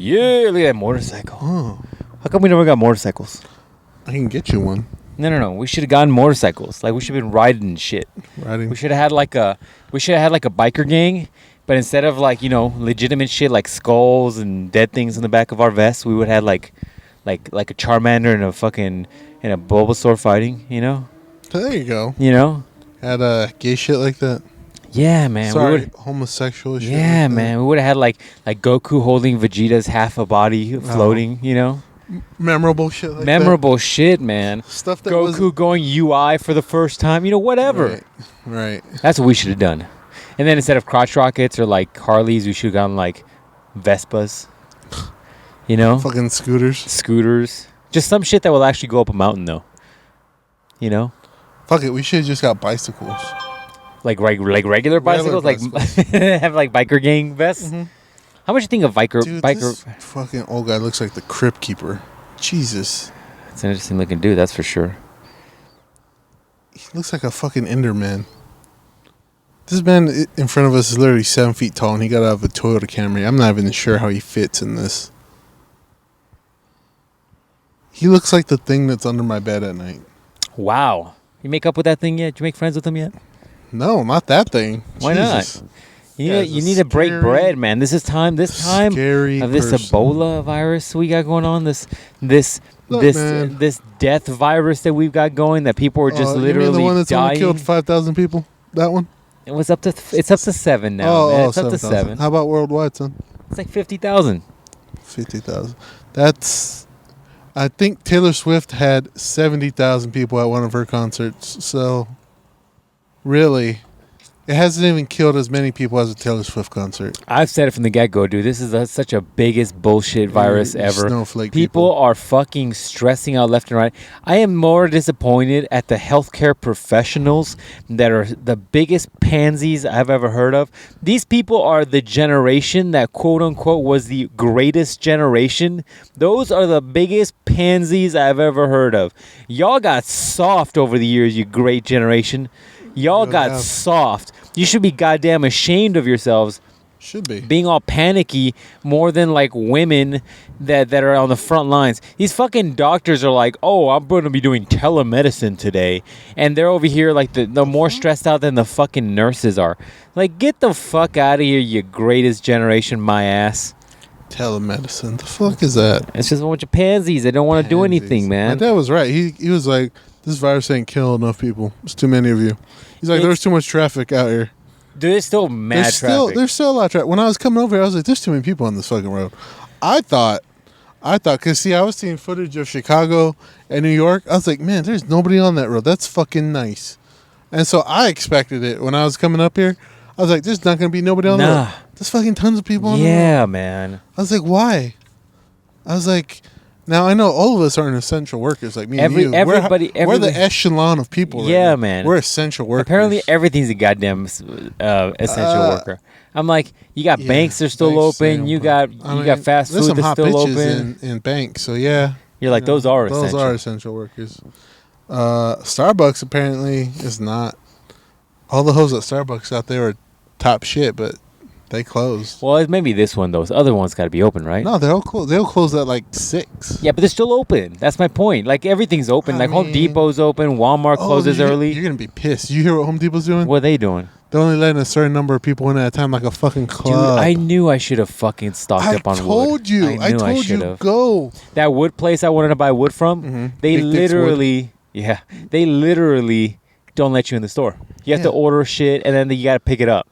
Yeah, look at that motorcycle. Oh. How come we never got motorcycles? I can get you one. No. We should have gotten motorcycles. Like we should have been riding and shit. Riding. We should have had like a biker gang, but instead of like, legitimate shit like skulls and dead things in the back of our vests, we would have like a Charmander and a Bulbasaur fighting, There you go. Had a gay shit like that. Yeah, man. Sorry, homosexual shit. Yeah, like man. We would have had like Goku holding Vegeta's half a body floating, Memorable shit like that. Memorable shit, man. Stuff that Goku going UI for the first time, whatever. Right. That's what we should have done. And then instead of crotch rockets or like Harleys, we should have gotten like Vespas. Fucking scooters. Scooters. Just some shit that will actually go up a mountain, though. Fuck it. We should have just got bicycles. Like regular bicycles? Like have like biker gang vests? Mm-hmm. How much do you think a biker... This fucking old guy looks like the Crypt Keeper. Jesus. That's an interesting looking dude, that's for sure. He looks like a fucking Enderman. This man in front of us is literally 7 feet tall, and he got out of a Toyota Camry. I'm not even sure how he fits in this. He looks like the thing that's under my bed at night. Wow. You make up with that thing yet? Did you make friends with him yet? No, not that thing. Why Jesus. not? You need to break bread, man. This time of this Ebola virus we got going on, this death virus that we've got going, that people are just literally you mean the one that's dying. only killed 5,000 people? That one? It's up to 7 now, man. It's up to 7. How about worldwide, son? It's like 50,000. 50,000. That's... I think Taylor Swift had 70,000 people at one of her concerts. So, really... It hasn't even killed as many people as a Taylor Swift concert. I've said it from the get-go, dude. This is such a biggest bullshit virus ever. Snowflake people are fucking stressing out left and right. I am more disappointed at the healthcare professionals that are the biggest pansies I've ever heard of. These people are the generation that, quote-unquote, was the greatest generation. Those are the biggest pansies I've ever heard of. Y'all got soft over the years, you great generation. Y'all got soft. You should be goddamn ashamed of yourselves. Should be. Being all panicky more than like women that are on the front lines. These fucking doctors are like, oh, I'm going to be doing telemedicine today. And they're over here like the more stressed out than the fucking nurses are. Like, get the fuck out of here, you greatest generation, my ass. Telemedicine. The fuck is that? It's just a bunch of pansies. They don't want to do anything, man. My dad was right. He was like, this virus ain't killing enough people. It's too many of you. He's like, there's too much traffic out here. Dude, there's still mad traffic. There's still a lot of traffic. When I was coming over here, I was like, there's too many people on this fucking road. I thought, because see, I was seeing footage of Chicago and New York. I was like, man, there's nobody on that road. That's fucking nice. And so I expected it when I was coming up here. I was like, there's not going to be nobody on the road. There's fucking tons of people on the road. Yeah, man. I was like, why? I was like... Now, I know all of us aren't essential workers like me and you. We're the echelon of people. Yeah, right, man. We're essential workers. Apparently, everything's a goddamn essential worker. I'm like, you got banks that are still open. You got fast food that's still open. in banks, so yeah. You're like, those are essential. Those are essential workers. Starbucks apparently is not. All the hoes at Starbucks out there are top shit, but they closed. Well, it may be this one, though. The other one's got to be open, right? No, they'll close. They'll close at like 6. Yeah, but they're still open. That's my point. Like, everything's open. Home Depot's open. Walmart closes early. You're going to be pissed. You hear what Home Depot's doing? What are they doing? They're only letting a certain number of people in at a time, like a fucking club. Dude, I knew I should have fucking stocked up on wood. I told you, go. That wood place I wanted to buy wood from, they literally don't let you in the store. You have to order shit, and then you got to pick it up.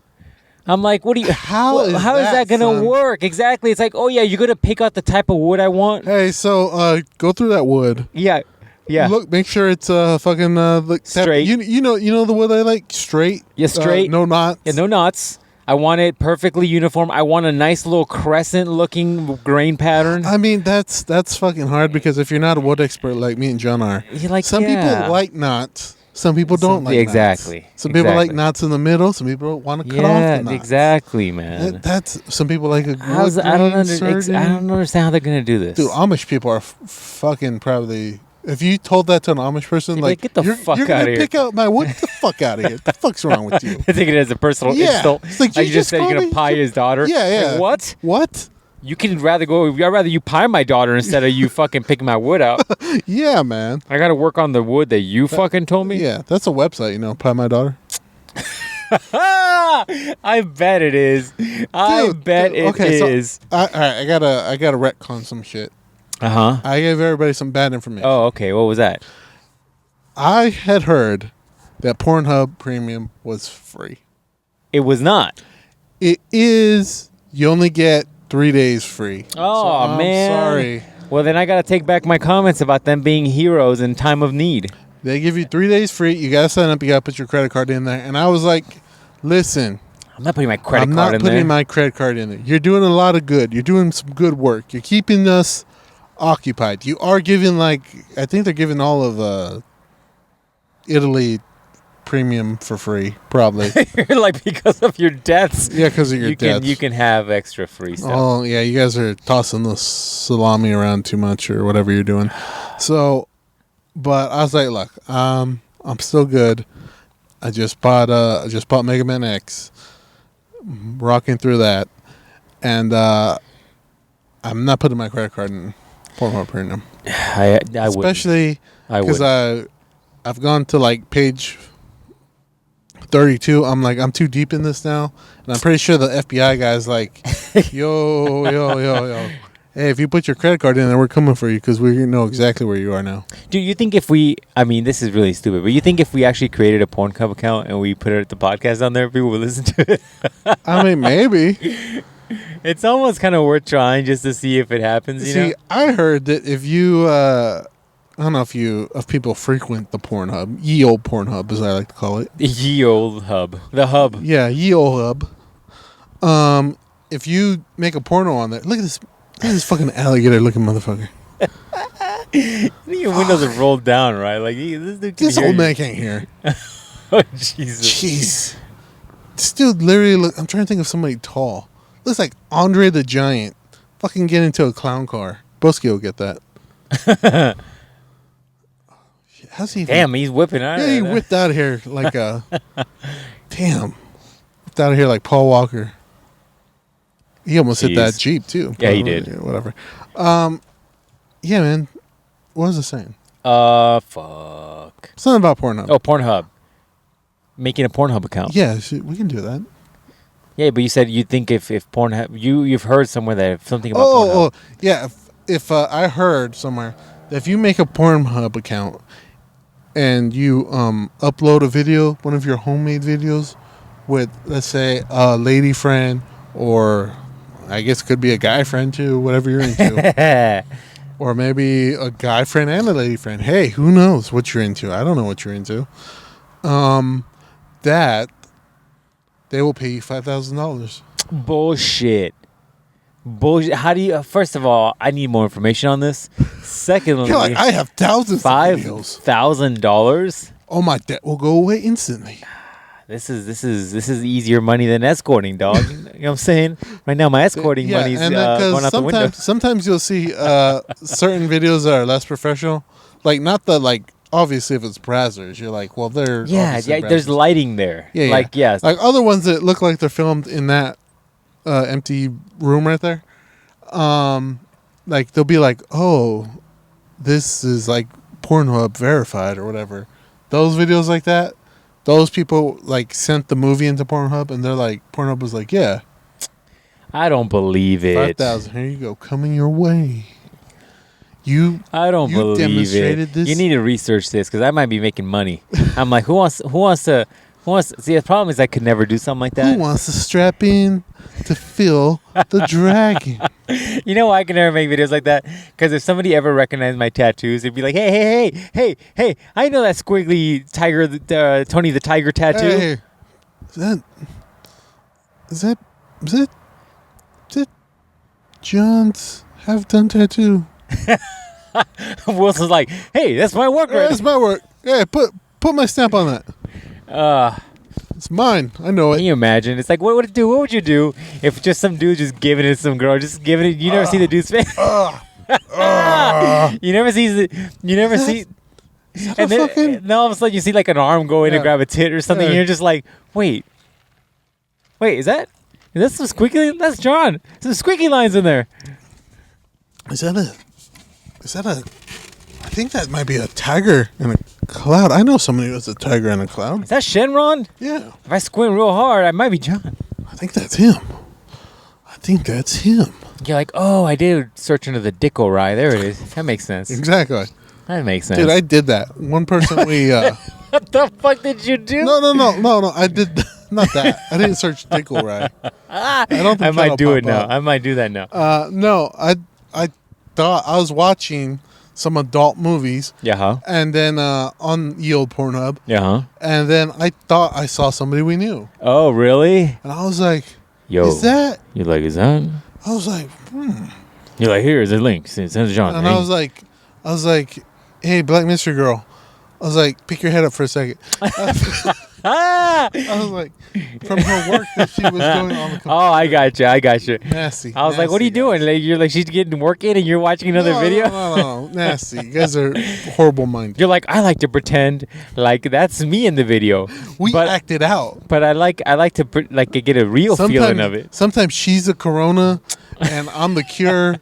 I'm like, what do you? How is that gonna work? Exactly. It's like, oh yeah, you're gonna pick out the type of wood I want. Hey, so go through that wood. Yeah. Look, make sure it's fucking straight. You know the wood I like straight. Yeah, straight. No knots. Yeah, no knots. I want it perfectly uniform. I want a nice little crescent-looking grain pattern. I mean, that's fucking hard because if you're not a wood expert like me and John are, some people like knots. Some people don't like knots. Some people like knots in the middle. Some people want to cut off the knots. Exactly, man. Some people like a wood I don't understand how they're going to do this. Dude, Amish people are fucking probably... If you told that to an Amish person, like, get the fuck out of here. You're going to pick out my wood? Get the fuck out of here. What the fuck's wrong with you? I think it as a personal insult. It's like, you just said you're going to pie his daughter. Yeah. Like, what? What? You can rather go. I'd rather you pie my daughter instead of you fucking picking my wood out. Yeah, man. I got to work on the wood that you fucking told me. Yeah, that's a website. Pie my daughter. I bet it is. I bet it is. So all right, I gotta retcon some shit. I gave everybody some bad information. Oh, okay. What was that? I had heard that Pornhub Premium was free. It was not. It is. You only get 3 days free. Oh, so man. I'm sorry. Well, then I got to take back my comments about them being heroes in time of need. They give you 3 days free. You got to sign up. You got to put your credit card in there. And I was like, listen. I'm not putting my credit card in there. I'm not putting my credit card in there. You're doing a lot of good. You're doing some good work. You're keeping us occupied. You are giving, I think they're giving all of Italy Premium for free, probably. Because of your debts. Yeah, because of your debts. You can have extra free stuff. Oh, yeah, you guys are tossing the salami around too much or whatever you're doing. So, but I was like, look, I'm still good. I just bought Mega Man X. I'm rocking through that. And I'm not putting my credit card in Pornhub Premium. I Especially because I've gone to page 32. I'm too deep in this now, and I'm pretty sure the FBI guy's like, yo. Hey, if you put your credit card in there, we're coming for you because we know exactly where you are now. Do you think if we, this is really stupid, but you think if we actually created a Pornhub account and we put the podcast on there, people would listen to it? Maybe. It's almost kind of worth trying just to see if it happens. You know? I heard that if you, I don't know if people frequent the Pornhub, ye old Pornhub as I like to call it. Ye old hub, the hub. Yeah, ye old hub. If you make a porno on there, look at this fucking alligator-looking motherfucker. Your windows are rolled down, right? This old man can't hear. Oh Jesus! Jeez, this dude literally. I'm trying to think of somebody tall. Looks like Andre the Giant. Fucking get into a clown car. Broski will get that. How's he? Damn, he's whipping out. Yeah, he whipped out of here like a. Damn, whipped out of here like Paul Walker. He almost hit that Jeep too. Yeah, he did. Yeah, whatever. Yeah, man. What was I saying? Fuck. Something about Pornhub. Oh, Pornhub. Making a Pornhub account. Yeah, we can do that. Yeah, but you said you think if Pornhub, you've heard somewhere that if something about Pornhub. Oh, yeah. If I heard somewhere that if you make a Pornhub account and you upload a video, one of your homemade videos, with let's say a lady friend or I guess it could be a guy friend too, whatever you're into. Or maybe a guy friend and a lady friend. Hey, who knows what you're into? I don't know what you're into. That they will pay you $5,000. Bullshit. How do you? First of all, I need more information on this. Secondly, you're like, I have thousands of videos. $5,000. Oh, my debt will go away instantly. This is easier money than escorting, dog. You know what I'm saying? Right now, my escorting money's going out the window. Sometimes you'll see certain videos that are less professional. Not the obviously if it's Brazzers, you're like, well, they're Brazzers. There's lighting there. Yeah. Like other ones that look like they're filmed in that empty room right there. They'll be like, oh, this is like Pornhub verified or whatever. Those videos like that. Those people sent the movie into Pornhub, and they're like, Pornhub was like, yeah. I don't believe it. 5,000. Here you go, coming your way. I don't believe demonstrated it. This? You need to research this because I might be making money. I'm like, who wants to? See, the problem is I could never do something like that. Who wants to strap in to fill the dragon? You know why I can never make videos like that? Because if somebody ever recognized my tattoos, they'd be like, hey, I know that squiggly tiger, Tony the Tiger tattoo. Hey, is that John's half-done tattoo? Wilson's like, hey, that's my work. That's my work. Yeah, put my stamp on that. It's mine. I know it. Can you imagine? It's like, what would it do? What would you do if just some dude just giving it to some girl, just giving it? You never see the dude's face. You never see. And then all of a sudden you see an arm go in and grab a tit or something. And you're just like, wait, is that That's some squeaky. That's John. Some squeaky lines in there. Is that a? I think that might be a tiger in a cloud. I know somebody who has a tiger in a cloud. Is that Shenron? Yeah. If I squint real hard, I might be John. I think that's him. You're like, oh, I did search into the Dicko Rye. There it is. That makes sense. Exactly. That makes sense. Dude, I did that. One person we... What the fuck did you do? No. I did... Not that. I didn't search Dickle right. I don't think I might do it now. up. I might do that now. No, I thought I was watching some adult movies. Yeah, huh? And then on the old Pornhub. Yeah, huh? And then I thought I saw somebody we knew. Oh, really? And I was like, yo. Is that? You're like, is that? I was like, You're like, here's the link. Send it to John. And I was like, hey, Black Mystery Girl. I was like, pick your head up for a second. I was like, from her work that she was doing on the computer. Oh, I got you. Nasty. I was like, what are you doing? Like, you're like, she's getting work in and you're watching another video? No. Nasty. You guys are horrible minded. You're like, I like to pretend like that's me in the video. We acted out. But I like to get a real feeling of it. Sometimes she's the corona and I'm the cure.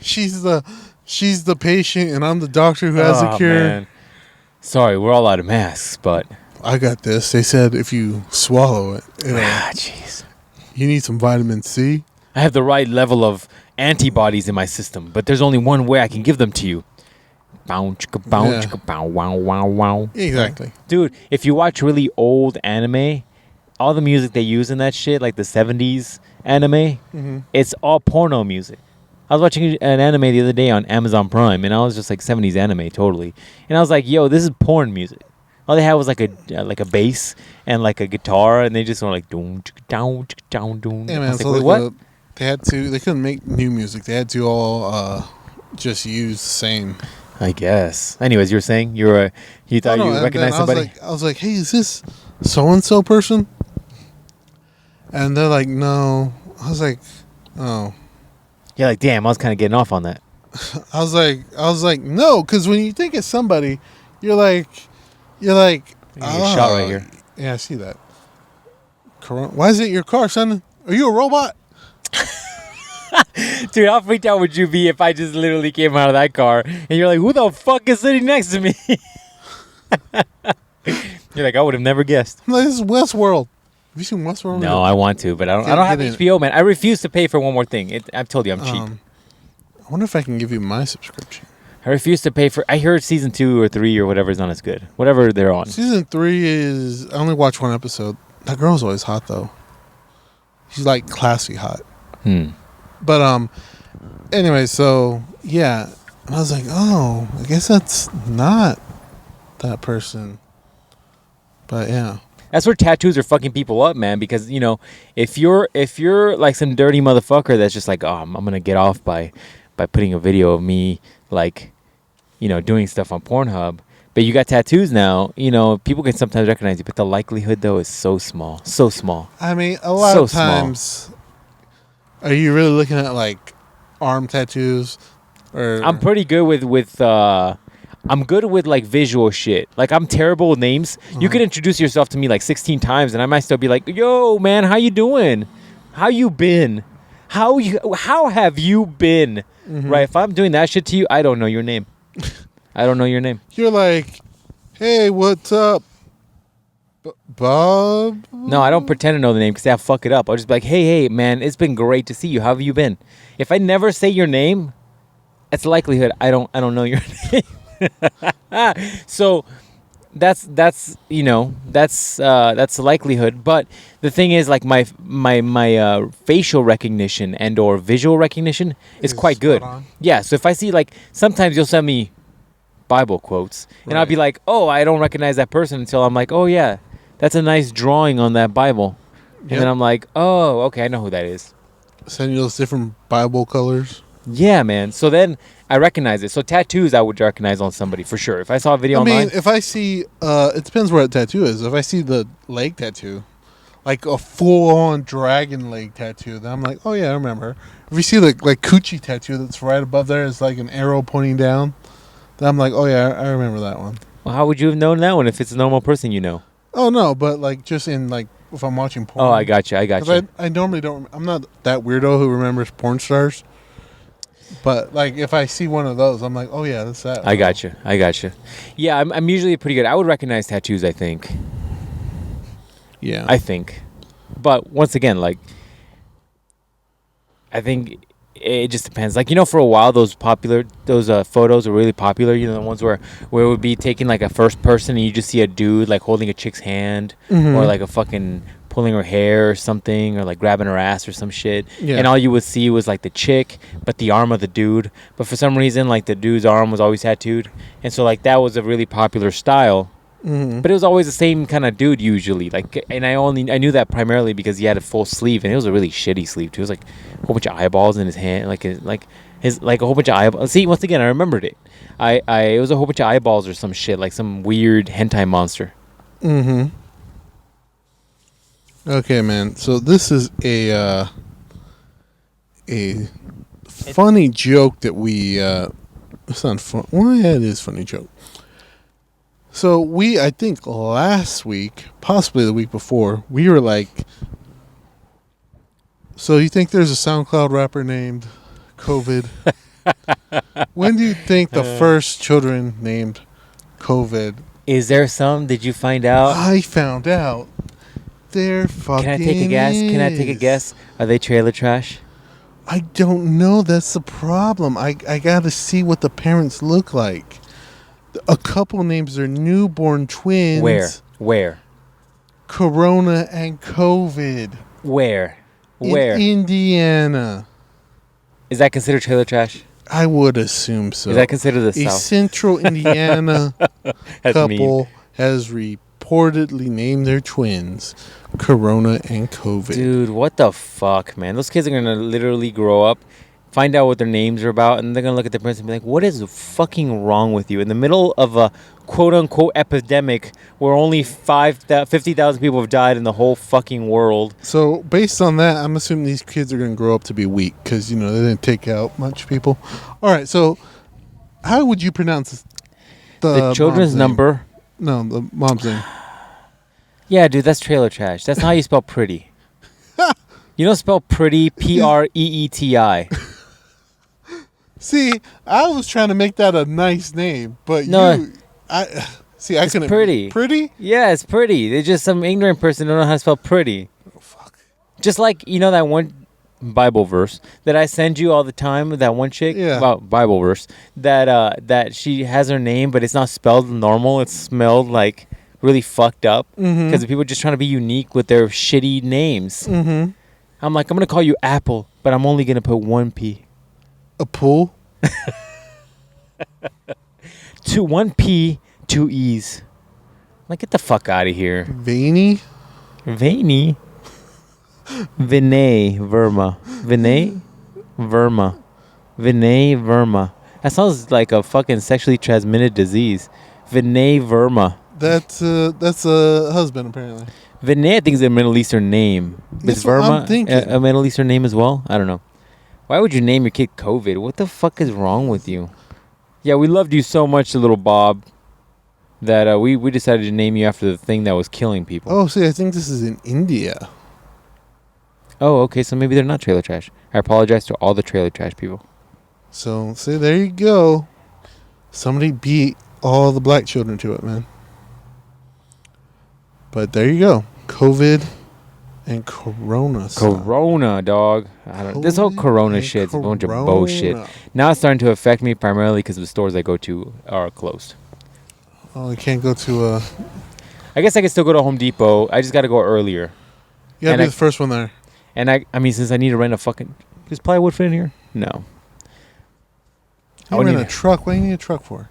She's the patient and I'm the doctor who has a cure. Man. Sorry, we're all out of masks, but I got this. They said if you swallow it, jeez. You need some vitamin C. I have the right level of antibodies in my system, but there's only one way I can give them to you. Bow, chicka, bow, chicka, bow, wow, wow, wow. Exactly. Dude, if you watch really old anime, all the music they use in that shit, like the 70s anime, it's all porno music. I was watching an anime the other day on Amazon Prime, and I was just like 70s anime totally. And I was like, yo, this is porn music. All they had was like a bass and like a guitar, and they just were like doom down down doom. Yeah, man. So like, what? They couldn't make new music. They had to all just use the same. I guess. Anyways, you were saying you thought you recognized somebody. I was like, hey, is this so and so person? And they're like, no. I was like, oh. Yeah, like, damn, I was kind of getting off on that. I was like, no, because when you think it's somebody, you're like, you get shot right here. Yeah, I see that. Why is it your car, son? Are you a robot? Dude, how freaked out would you be if I just literally came out of that car and you're like, who the fuck is sitting next to me? You're like, I would have never guessed. Like, this is Westworld. Have you seen Westworld? No, I want to, but I don't have HBO, man. I refuse to pay for one more thing. I've told you I'm cheap. I wonder if I can give you my subscription. I refuse to pay for... I heard season 2 or 3 or whatever is not as good. Whatever they're on. Season 3 is... I only watched one episode. That girl's always hot, though. She's, like, classy hot. But, anyway, so, yeah. And I was like, oh, I guess that's not that person. But, yeah. That's where tattoos are fucking people up, man. Because, you know, if you're like some dirty motherfucker that's just like, oh, I'm going to get off by putting a video of me, like, you know, doing stuff on Pornhub. But you got tattoos now, you know, people can sometimes recognize you. But the likelihood, though, is so small. So small. I mean, a lot of times, are you really looking at, like, arm tattoos? Or I'm pretty good with I'm good with like visual shit. Like I'm terrible with names. You can introduce yourself to me like 16 times and I might still be like, "Yo, man, how you doing? How you been? How have you been?" Right? If I'm doing that shit to you, I don't know your name. I don't know your name. You're like, "Hey, what's up, Bob?" No, I don't pretend to know the name because I'll fuck it up. I'll just be like, "Hey, man, it's been great to see you. How have you been?" If I never say your name, it's a likelihood I don't know your name. So that's you know that's the likelihood. But the thing is, like my facial recognition and or visual recognition is quite good. Yeah. So if I see like sometimes you'll send me Bible quotes and I'll be like, oh, I don't recognize that person until I'm like, oh yeah, that's a nice drawing on that Bible, and then I'm like, oh, okay, I know who that is. Send you those different Bible colors. Yeah, man. So then I recognize it. So tattoos I would recognize on somebody for sure. If I saw a video online. I mean, if I see, it depends where a tattoo is. If I see the leg tattoo, like a full-on dragon leg tattoo, then I'm like, oh yeah, I remember. If you see like coochie tattoo that's right above there, it's like an arrow pointing down, then I'm like, oh yeah, I remember that one. Well, how would you have known that one if it's a normal person you know? Oh no, but like just in like if I'm watching porn. Oh, I got you. 'Cause I normally don't. I'm not that weirdo who remembers porn stars. But like if I see one of those, I'm like, oh yeah, that's that. I got you. Yeah, I'm usually pretty good. I would recognize tattoos, I think. Yeah. I think. But once again, like, I think it just depends. Like, for a while, those photos were really popular. The ones where it would be taking like a first person and you just see a dude like holding a chick's hand, or like a fucking pulling her hair or something, or like grabbing her ass or some shit. Yeah. And all you would see was like the chick, but the arm of the dude. But for some reason, like the dude's arm was always tattooed, and so like that was a really popular style. But it was always the same kind of dude usually. Like, and I knew that primarily because he had a full sleeve, and it was a really shitty sleeve too. It was like a whole bunch of eyeballs in his hand, like a whole bunch of eyeballs. See, once again, I remembered it. It was a whole bunch of eyeballs or some shit, like some weird hentai monster. Okay, man. So this is a funny joke that we. It's not fun. Well, yeah, it is a funny joke. So I think last week, possibly the week before, we were like, so you think there's a SoundCloud rapper named COVID? When do you think the first children named COVID? Is there some? Did you find out? I found out. There fucking Can I take a guess? Are they trailer trash? I don't know. That's the problem. I gotta see what the parents look like. A couple names are newborn twins. Where? Corona and COVID. Where? In Indiana. Is that considered trailer trash? I would assume so. Is that considered the A South? central Indiana couple mean. has reportedly named their twins Corona and COVID. Dude, what the fuck, man? Those kids are gonna literally grow up, find out what their names are about, and they're gonna look at their parents and be like, what is fucking wrong with you? In the middle of a quote-unquote epidemic where only 50,000 people have died in the whole fucking world. So based on that, I'm assuming these kids are going to grow up to be weak because, they didn't take out much people. All right, so how would you pronounce The children's number? No, the mom's name. Yeah, dude, that's trailer trash. That's not how you spell pretty. You don't spell pretty, Preeti. See, I was trying to make that a nice name, but I couldn't. Pretty. Pretty? Yeah, it's pretty. They're just some ignorant person who don't know how to spell pretty. Oh, fuck. Just like, that one Bible verse that I send you all the time, that one chick? Yeah. Well, Bible verse. That she has her name, but it's not spelled normal. It's spelled like really fucked up. Because people are just trying to be unique with their shitty names. I'm like, I'm going to call you Apple, but I'm only going to put one P. A pool? One P, two E's. Like, get the fuck out of here. Veiny? Vinay Verma. That sounds like a fucking sexually transmitted disease. Vinay Verma. That's a husband, apparently. Vinay, I think, is a Middle Eastern name. That's Is what I'm Verma thinking. a Middle Eastern name as well? I don't know. Why would you name your kid COVID? What the fuck is wrong with you? Yeah, we loved you so much, little Bob, that we decided to name you after the thing that was killing people. Oh, see, I think this is in India. Oh, okay, so maybe they're not trailer trash. I apologize to all the trailer trash people. So, see, there you go. Somebody beat all the black children to it, man. But there you go. COVID and Corona. Corona, dog. This whole Corona shit's a bunch of bullshit. Now it's starting to affect me primarily because the stores I go to are closed. Oh, I can't go to I guess I can still go to Home Depot. I just got to go earlier. You gotta be the first one there. And I mean, since I need to rent a fucking... Does plywood fit in here? No. You rent a truck? What do you need a truck for?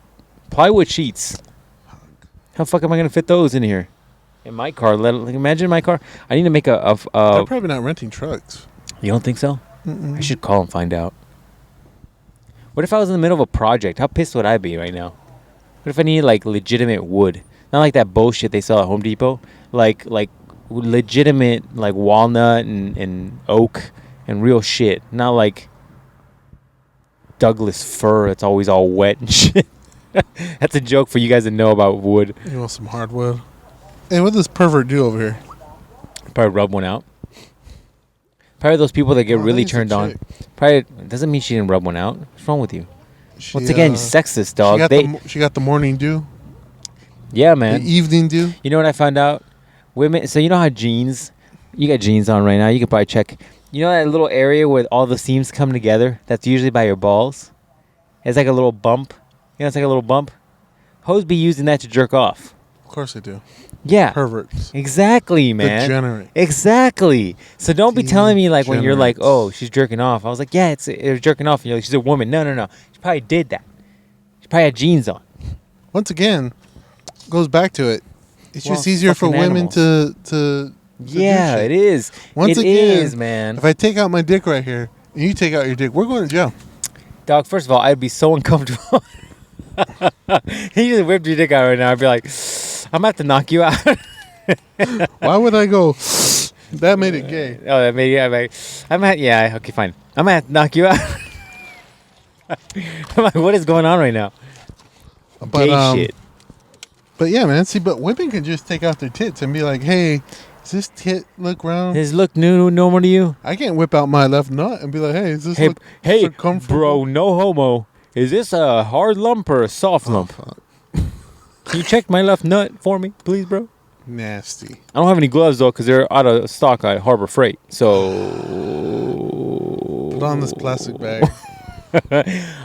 Plywood sheets. How the fuck am I going to fit those in here? In my car. Imagine my car. I need to make They're probably not renting trucks. You don't think so? Mm-mm. I should call and find out. What if I was in the middle of a project? How pissed would I be right now? What if I needed like legitimate wood? Not like that bullshit they sell at Home Depot. Like legitimate like walnut and oak and real shit. Not like Douglas fir that's always all wet and shit. That's a joke for you guys to know about wood. You want some hardwood? Hey, what does pervert do over here? Probably rub one out. Probably those people that get Oh, I really think it's a turned on. chick. Probably doesn't mean she didn't rub one out. What's wrong with you? She, Once again, sexist dog. She got the morning dew, Yeah, the man. evening dew. You know what I found out? Women. So you know how jeans? You got jeans on right now. You can probably check. You know that little area where all the seams come together? That's usually by your balls. It's like a little bump. You know, it's like a little bump. Hoes be using that to jerk off. Of course they do. Yeah. Perverts. Exactly, man. Degenerate. Exactly. So don't be telling me like when you're like, Degenerates. oh, she's jerking off. I was like, yeah, it's jerking off. And you're like, she's a woman. No. She probably did that. She probably had jeans on. Once again, goes back to it. It's Well, just easier for fucking women animals. to Yeah, do shit. it is. Once It again, is, man. If I take out my dick right here and you take out your dick, we're going to jail. Dog, first of all, I'd be so uncomfortable. He just whipped your dick out right now. I'd be like, I'm about to knock you out. Why would I go? That made it gay. Oh, that made yeah, okay, fine. I'm gonna have to knock you out. I'm like, what is going on right now? But Gay shit. But yeah, man. See, but women can just take out their tits and be like, "Hey, does this tit look round?" Does it look new normal to you? I can't whip out my left nut and be like, "Hey, is this Hey, look hey, circumferable?" bro, no homo. Is this a hard lump or a soft lump? fuck. Can you check my left nut for me, please, bro? Nasty. I don't have any gloves though, because they're out of stock at Harbor Freight. So Put on this plastic bag.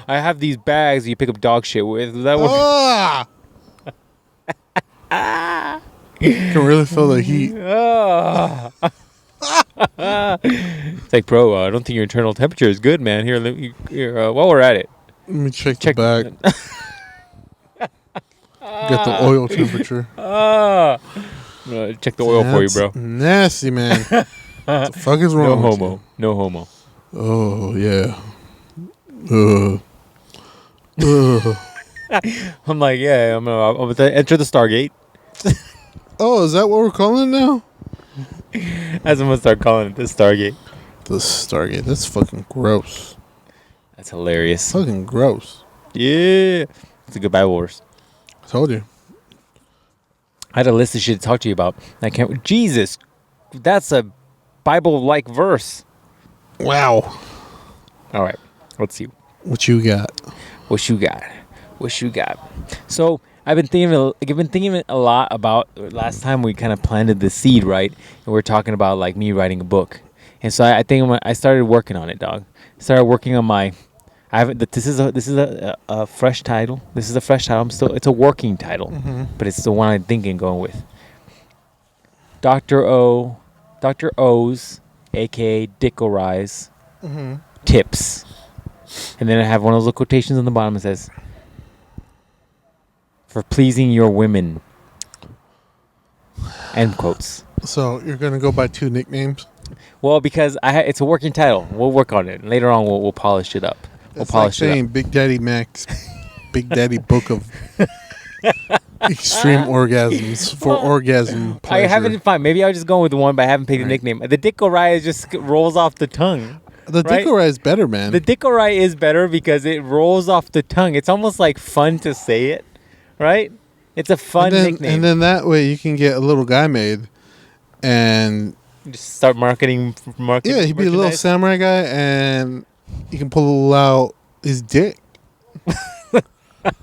I have these bags you pick up dog shit with. That would Can really feel the heat. It's like, bro, I don't think your internal temperature is good, man. Here, while we're at it, Let me check the bag. Get the oil temperature. Check the oil for you, bro. That's nasty, man. What the fuck is wrong? No with homo. you? No homo. Oh yeah. I'm like, yeah, I'm gonna enter the Stargate. Oh, is that what we're calling it now? As I'm gonna start calling it the Stargate. The Stargate. That's fucking gross. That's hilarious. Fucking gross. Yeah, it's a good Bible verse. I told you. I had a list of shit to talk to you about. I can't. Jesus, that's a Bible-like verse. Wow. All right, let's see. What you got? What you got? So I've been thinking a lot about last time we kind of planted the seed, right? And we're talking about like me writing a book, and so I think I started working on it, dog. Started working on my. I haven't. This is a fresh title. This is a fresh title. It's a working title, but it's the one I'm thinking going with. Dr. O's, aka Dick O'Rise, tips, and then I have one of those little quotations on the bottom that says, "For pleasing your women." End quotes. So you're gonna go by two nicknames? Well, because it's a working title. We'll work on it. Later on, we'll polish it up. It's like saying Big Daddy Max, Big Daddy Book of Extreme Orgasms for orgasm pleasure. I haven't fine. Maybe I'll just go with the one, but I haven't picked a nickname. The Dick O'Reilly just rolls off the tongue. The right? Dick O'Reilly is better, man. The Dick O'Reilly is better because it rolls off the tongue. It's almost like fun to say it, right? It's a fun nickname. And then that way you can get a little guy made, and just start marketing. Yeah, he'd be a little samurai guy, and you can pull out his dick.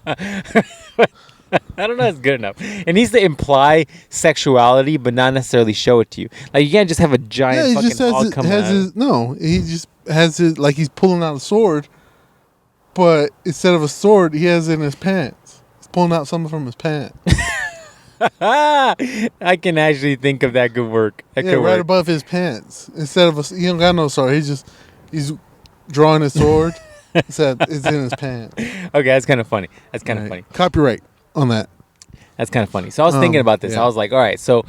I don't know if it's good enough. It needs to imply sexuality, but not necessarily show it to you. Like, you can't just have a giant fucking hog coming out. No, he just has his, like he's pulling out a sword, but instead of a sword, he has it in his pants. He's pulling out something from his pants. I can actually think of that good work. That Yeah, could right work. above his pants. Instead of he don't got no sword. He's drawing his sword. It's in his pants. Okay, that's kind of funny. That's kind of funny. Copyright on that. That's kind of funny. So I was thinking about this. Yeah. I was like, all right, so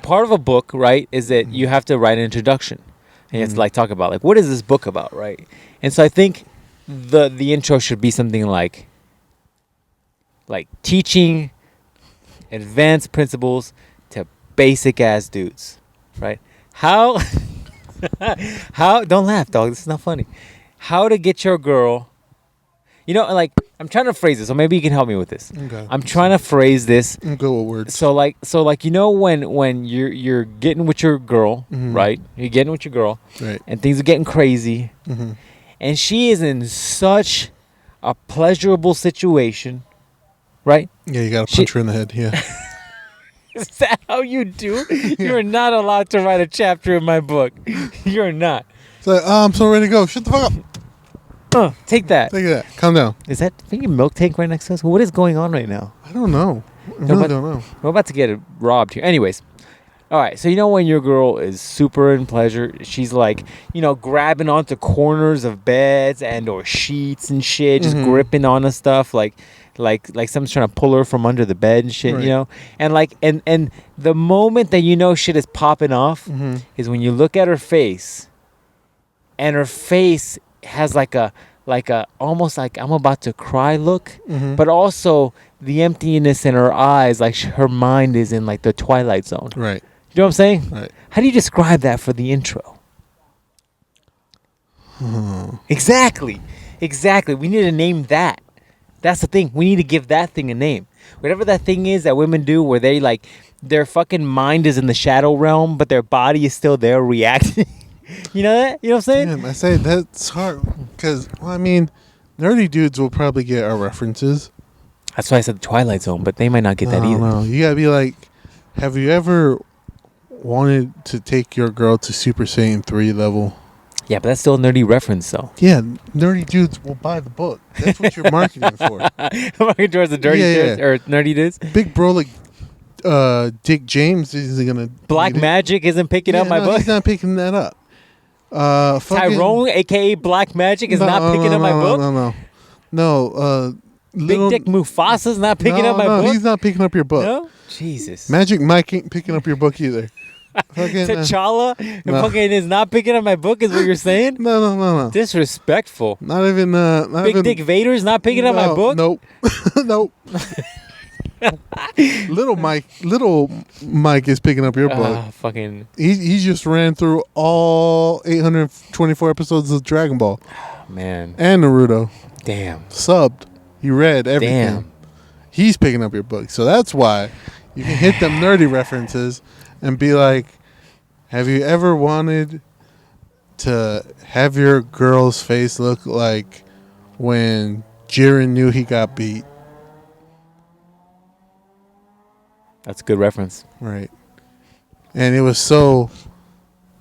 part of a book, right, is that you have to write an introduction. And you have to like talk about like, what is this book about, right? And so I think the intro should be something like teaching advanced principles to basic ass dudes, right? How don't laugh, dog. This is not funny. How to get your girl. like I'm trying to phrase this, so maybe you can help me with this. Okay. I'm trying to phrase this. Go with words. So like when you're getting with your girl, right? You're getting with your girl, Right. and things are getting crazy, and she is in such a pleasurable situation, right? Yeah, you gotta punch her in the head. Yeah. Is that how you do? You're not allowed to write a chapter in my book. You're not. It's like, I'm so ready to go. Shut the fuck up. Take that. Take that. Calm down. Is that a milk tank right next to us? What is going on right now? I don't know. I really don't know. We're about to get robbed here. Anyways. All right. So, when your girl is super in pleasure, she's like, grabbing onto corners of beds and or sheets and shit, just gripping onto stuff like someone's trying to pull her from under the bed and shit, Right. And like, and the moment that shit is popping off is when you look at her face and her face has like a almost like I'm about to cry look, but also the emptiness in her eyes, like her mind is in like the Twilight Zone. Right. You know what I'm saying? Right. How do you describe that for the intro? Exactly. We need to name that. That's the thing. We need to give that thing a name. Whatever that thing is that women do where they like their fucking mind is in the shadow realm, but their body is still there reacting. You know that? You know what I'm saying? Damn, I say that's hard because, nerdy dudes will probably get our references. That's why I said the Twilight Zone, but they might not get that either. No, you gotta be like, have you ever wanted to take your girl to Super Saiyan 3 level? Yeah, but that's still a nerdy reference, though. Yeah, nerdy dudes will buy the book. That's what you're marketing for. Marketing towards the dirty dudes or nerdy dudes. Big bro like Dick James isn't gonna. Black Magic isn't picking up my book. He's not picking that up. Tyrone, aka Black Magic, is not picking up my book. No. Big Dick Mufasa's not picking up my book. No, he's not picking up your book. No, Jesus. Magic Mike ain't picking up your book either. T'Challa fucking is not picking up my book, is what you're saying? No. Disrespectful. Not even. Big Dick Vader's not picking up my book. Nope. Nope. Little Mike is picking up your book. Fucking. He just ran through all 824 episodes of Dragon Ball. Man. And Naruto. Damn. Subbed. He read everything. Damn. He's picking up your book, so that's why you can hit them nerdy references and be like, have you ever wanted to have your girl's face look like when Jiren knew he got beat? That's a good reference. Right. And it was so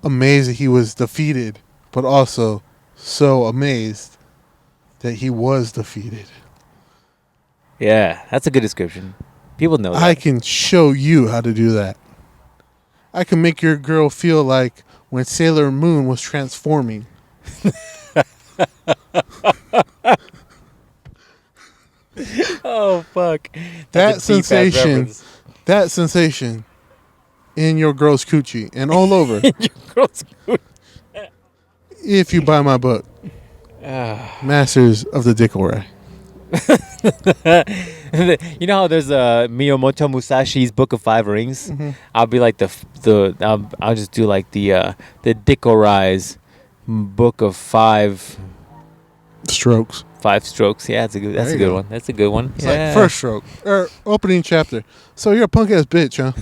amazing he was defeated, but also so amazed that he was defeated. Yeah, that's a good description. People know that. I can show you how to do that. I can make your girl feel like when Sailor Moon was transforming. Oh, fuck. That sensation in your girl's coochie and all over. Your girl's coochie. If you buy my book, Masters of the Dick Ray. You know how there's Miyamoto Musashi's Book of Five Rings? I'll be like I'll just do like the Dickorai's Book of Five Strokes. Five Strokes. Yeah, that's a good one. That's a good one. It's like first stroke or opening chapter. So you're a punk ass bitch, huh?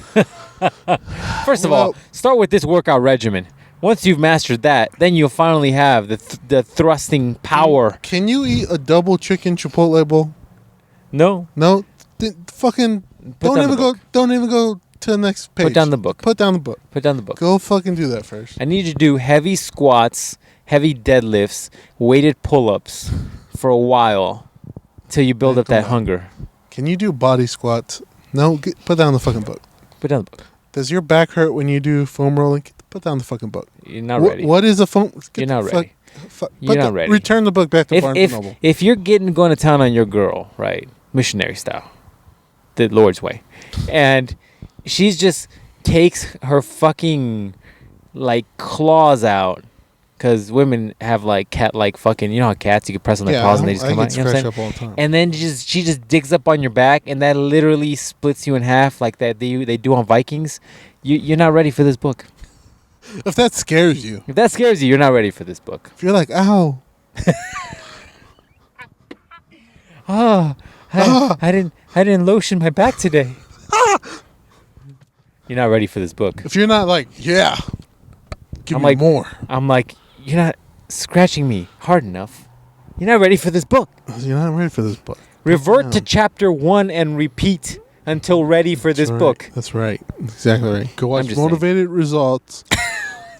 First of all, start with this workout regimen. Once you've mastered that, then you'll finally have the thrusting power. Can you eat a double chicken Chipotle bowl? No. Don't even go to the next page. Put down the book. Put down the book. Put down the book. Go fucking do that first. I need you to do heavy squats, heavy deadlifts, weighted pull-ups for a while till you build up that hunger. Can you do body squats? No, put down the fucking book. Put down the book. Does your back hurt when you do foam rolling? Put down the fucking book. You're not ready. What is a foam? You're not ready. You're not ready. Return the book back to Barnes & Noble. If you're going to town on your girl, right, missionary style, the Lord's way, and she's just takes her fucking like claws out, because women have like cat-like fucking, you know how cats, you can press on their claws and they just come out. You know what I'm saying? All the time. And then she just digs up on your back, and that literally splits you in half like that they do on Vikings. You're not ready for this book. If that scares you. If that scares you, you're not ready for this book. If you're like, ow. Oh, I didn't lotion my back today. You're not ready for this book. If you're not like, yeah, give I'm me like, more. I'm like, you're not scratching me hard enough. You're not ready for this book. You're not ready for this book. Revert to chapter 1 and repeat until ready for this book. That's right. Exactly right. Go watch just Motivated Results.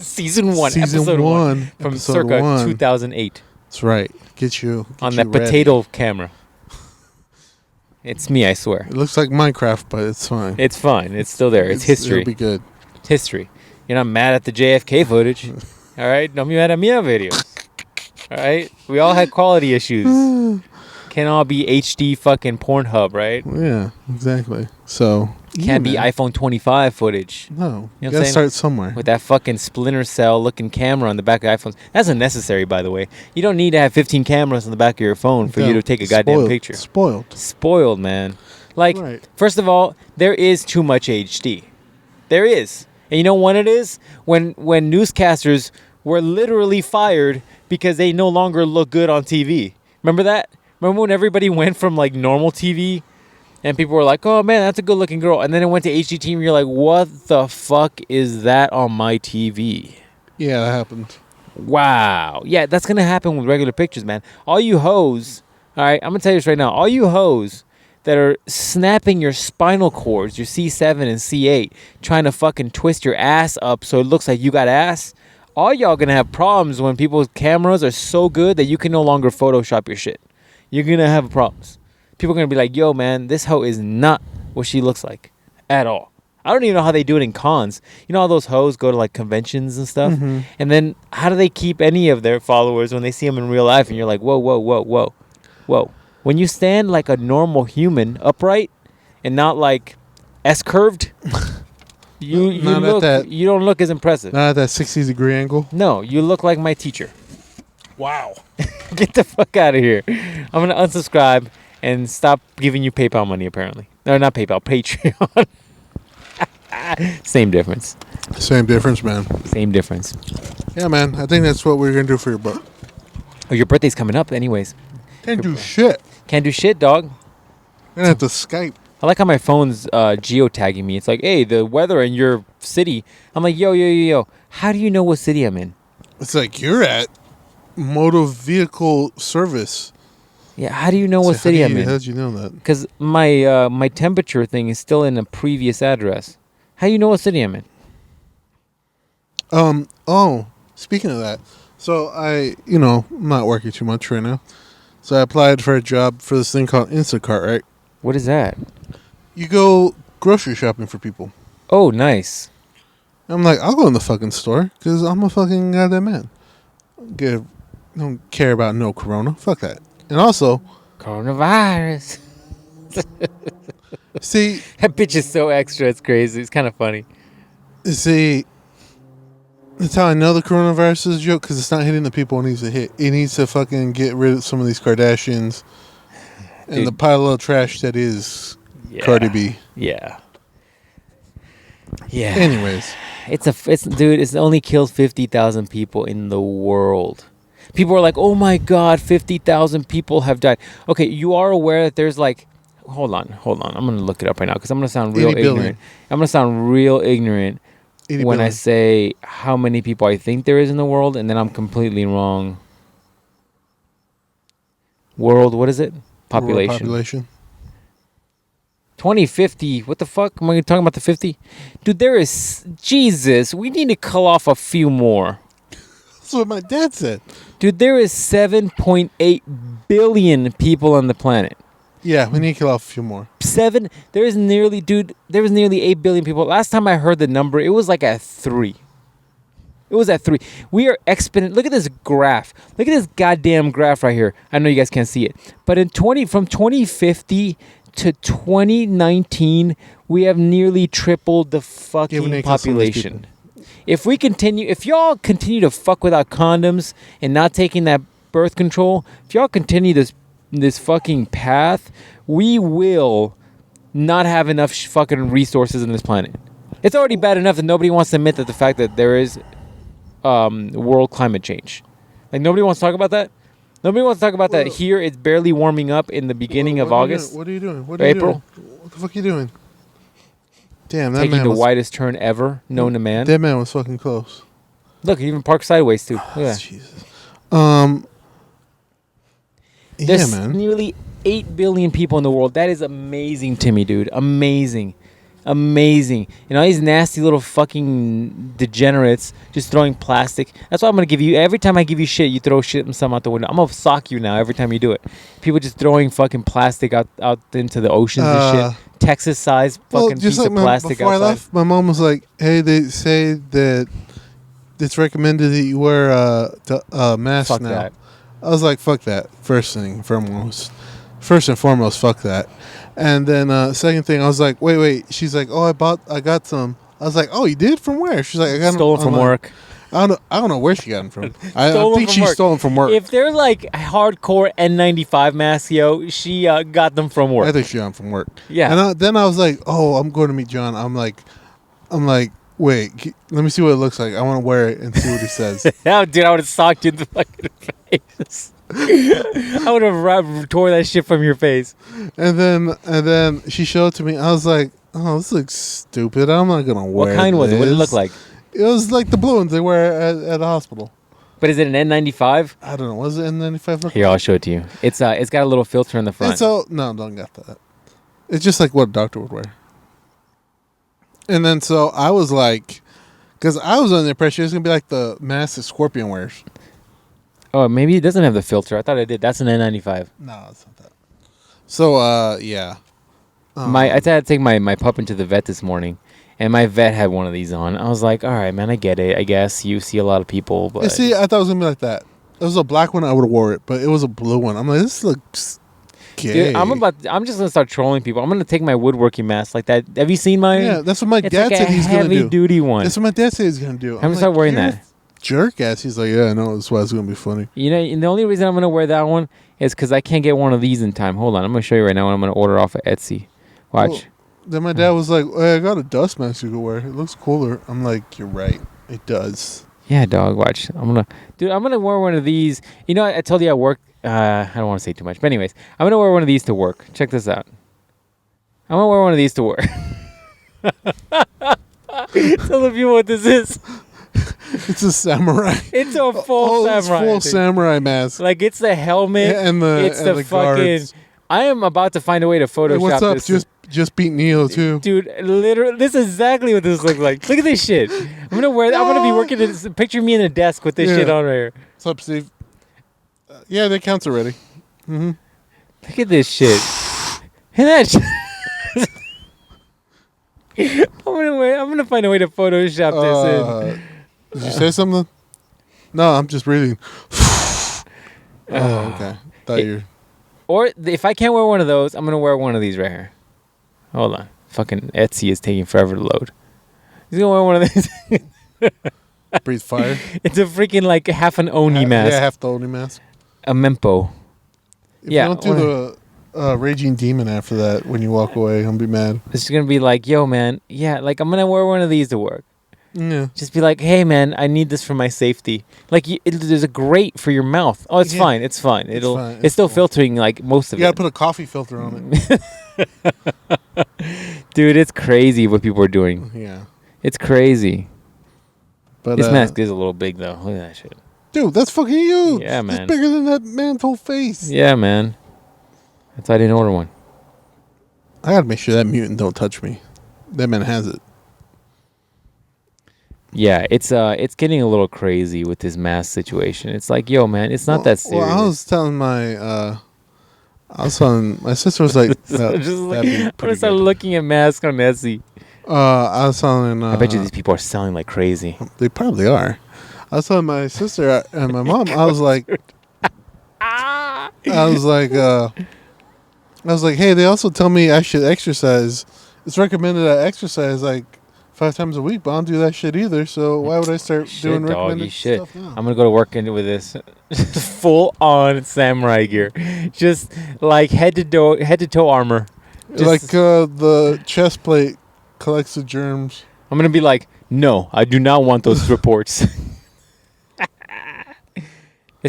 Season 1, Season episode 1 one, from episode circa 1. 2008 That's right. Get on you that ready. potato camera. It's me, I swear. It looks like Minecraft, but it's fine. It's fine. It's still there. It's history. It'll be good. It's history. You're not mad at the JFK footage. All right? Don't be mad at me on videos. All right? We all had quality issues. Can't all be HD fucking Pornhub, right? Yeah, exactly. So Can't be iPhone 25 footage. No, You know what I'm gotta saying? start somewhere. With that fucking Splinter Cell looking camera on the back of iPhones. That's unnecessary, by the way. You don't need to have 15 cameras on the back of your phone for you to take a goddamn picture. Spoiled, man. Like, Right. first of all, there is too much HD. There is. And you know when it is? When newscasters were literally fired because they no longer look good on TV. Remember that? Remember when everybody went from like normal TV and people were like, oh man, that's a good looking girl. And then it went to HDTV and you're like, what the fuck is that on my TV? Yeah, that happened. Wow. Yeah, that's going to happen with regular pictures, man. All you hoes, all right, I'm going to tell you this right now. All you hoes that are snapping your spinal cords, your C7 and C8, trying to fucking twist your ass up so it looks like you got ass, all y'all going to have problems when people's cameras are so good that you can no longer Photoshop your shit. You're going to have problems. People are going to be like, yo, man, this hoe is not what she looks like at all. I don't even know how they do it in cons. You know how those hoes go to like conventions and stuff? Mm-hmm. And then how do they keep any of their followers when they see them in real life? And you're like, whoa, whoa, whoa, whoa, whoa. When you stand like a normal human upright and not like S-curved, you don't look as impressive. Not at that 60-degree angle. No, you look like my teacher. Wow. Get the fuck out of here. I'm going to unsubscribe and stop giving you PayPal money, apparently. No, not PayPal, Patreon. Same difference. Same difference, man. Same difference. Yeah, man. I think that's what we're going to do for your book. Oh, your birthday's coming up anyways. Can't do shit. Can't do shit, dog. We're going to have to Skype. I like how my phone's geotagging me. It's like, hey, the weather in your city. I'm like, yo. How do you know what city I'm in? It's like you're at motor vehicle service. Yeah, how do you know what city I'm in? How did you know that? Because my temperature thing is still in a previous address. How do you know what city I'm in? Oh, speaking of that, so I'm not working too much right now. So I applied for a job for this thing called Instacart, right? What is that? You go grocery shopping for people. Oh, nice. I'm like, I'll go in the fucking store because I'm a fucking goddamn man. Don't care about no corona. Fuck that. And also, coronavirus. see, that bitch is so extra. It's crazy. It's kind of funny. See, that's how I know the coronavirus is a joke, because it's not hitting the people it needs to hit. It needs to fucking get rid of some of these Kardashians and the pile of trash that is Cardi B. Yeah. Anyways, it's only killed 50,000 people in the world. People are like, oh my God, 50,000 people have died. Okay, you are aware that there's like, hold on. I'm going to look it up right now because I'm going to sound real ignorant. I'm going to sound real ignorant when I say how many people I think there is in the world, and then I'm completely wrong. World, what is it? Population. World population. 2050. What the fuck? Am I talking about the 50? Dude, there is... Jesus, we need to cull off a few more. That's what my dad said. Dude, there is 7.8 billion people on the planet. Yeah, we need to kill off a few more. There was nearly 8 billion people. Last time I heard the number, it was like at 3. It was at 3. We are exponent. Look at this graph. Look at this goddamn graph right here. I know you guys can't see it. But from 2050 to 2019, we have nearly tripled the fucking population. If y'all continue to fuck without condoms and not taking that birth control, if y'all continue this fucking path, we will not have enough fucking resources in this planet. It's already bad enough that nobody wants to admit that the fact that there is world climate change. Like, nobody wants to talk about that. Nobody wants to talk about that. Well- Here, it's barely warming up in the beginning of August. What are you doing? What or are you April. doing? What the fuck are you doing? Damn, that Taking man the was widest turn ever known to man. That man was fucking close. Look, he even parked sideways too. Look at that. Jesus. There's yeah, man. nearly 8 billion people in the world. That is amazing to me, dude. Amazing. Amazing. You know, these nasty little fucking degenerates just throwing plastic. That's what I'm going to give you. Every time I give you shit, you throw shit and some out the window. I'm going to sock you now every time you do it. People just throwing fucking plastic out into the oceans and shit. Texas size fucking piece of plastic before outside. I left, my mom was like, "Hey, they say that it's recommended that you wear a mask Fuck now." that. I was like, "Fuck that." First and foremost, fuck that. And then second thing, I was like, "Wait." She's like, "Oh, I got some." I was like, "Oh, you did? From where?" She's like, "I got Stolen them from work. I don't know where she got them from. I Stolen think from she's work. stolen from work. If they're like hardcore N95 masks, yo, she got them from I work. think she got them from work. Yeah. And then I was like, "Oh, I'm going to meet John." I'm like, wait, let me see what it looks like. I want to wear it and see what he says. Oh, dude, I would have socked you in the fucking face. I would have tore that shit from your face. And then she showed it to me. I was like, "Oh, this looks stupid. I'm not gonna wear." What kind was it? What did it look like? It was like the blue ones they wear at the hospital. But is it an N95? I don't know. Was it N95? Look? Here, I'll show it to you. It's got a little filter in the front. And so no, don't got that. It's just like what a doctor would wear. And then so I was like, because I was under the impression it's gonna be like the mask that Scorpion wears. Oh, maybe it doesn't have the filter. I thought it did. That's an N95. No, it's not that. So yeah. I had to take my pup into the vet this morning, and my vet had one of these on. I was like, all right, man, I get it. I guess you see a lot of people, but You see, I thought it was gonna be like that. It was a black one, I would have wore it, but it was a blue one. I'm like, this looks gay. dude, I'm just gonna start trolling people. I'm gonna take my woodworking mask like that. Have you seen mine? Yeah, that's what my It's dad like said a he's gonna do. heavy duty one. That's what my dad said he's gonna do. I'm gonna start wearing that. Jerk ass. He's like, yeah, I know. That's why it's gonna be funny. You know, and the only reason I'm gonna wear that one is because I can't get one of these in time. Hold on, I'm gonna show you right now. What I'm gonna order off of Etsy. Watch. Well, then my dad was like, hey, I got a dust mask you can wear. It looks cooler. I'm like, you're right. It does. Yeah, dog. Watch. I'm gonna wear one of these. You know, I told you I work. I don't want to say too much, but anyways, I'm gonna wear one of these to work. Check this out. I'm gonna wear one of these to work. Tell the people what this is. It's a samurai. It's a full samurai. It's full dude. samurai mask. Like it's the helmet And it's the fucking. guards. I am about to find a way to Photoshop Hey, what's up? this. Just beat Neo too. Dude, literally, this is exactly what this looks like. Look at this shit. I'm gonna wear. I'm gonna be working. Picture me in a desk with this Yeah. shit on right here. What's up, Steve? Yeah, that counts already. Look at this shit. And that shit. I'm gonna find a way to Photoshop this in. Did you say something? No, I'm just breathing. Oh, okay. Thought you. Or if I can't wear one of those, I'm gonna wear one of these right here. Hold on. Fucking Etsy is taking forever to load. He's gonna wear one of these. Breathe fire. It's a freaking like half an Oni mask. Yeah, half the Oni mask. A Mempo. If Yeah, you don't do the raging demon after that when you walk away, I'm gonna be mad. It's gonna be like, yo, man. Yeah, like I'm gonna wear one of these to work. Yeah. Just be like, hey, man, I need this for my safety. Like, there's a grate for your mouth. Oh, it's Yeah. fine. It's fine. fine. It's It's still cool. filtering like most of You gotta it. put a coffee filter on it. Dude, it's crazy what people are doing. Yeah. It's crazy. But This mask is a little big though. Look at that shit. dude, that's fucking huge. Yeah, man. It's bigger than that man's whole face. Yeah, man. That's why I didn't order one. I gotta make sure that mutant don't touch me. That man has it. Yeah, it's getting a little crazy with this mask situation. It's like, yo, man, it's not that serious. Well, I was telling my sister was like, I'm that'd be gonna pretty start good. looking at masks on Etsy. I was telling. I bet you these people are selling like crazy. They probably are. I was telling my sister and my mom. I was like, hey, they also tell me I should exercise. It's recommended I exercise like 5 times a week, but I don't do that shit either. So why would I start doing Shit, dog, recommended you should. stuff now? I'm gonna go to work into with this full on samurai gear, just like head to toe armor. Just, Like the chest plate collects the germs. I'm gonna be like, no, I do not want those reports.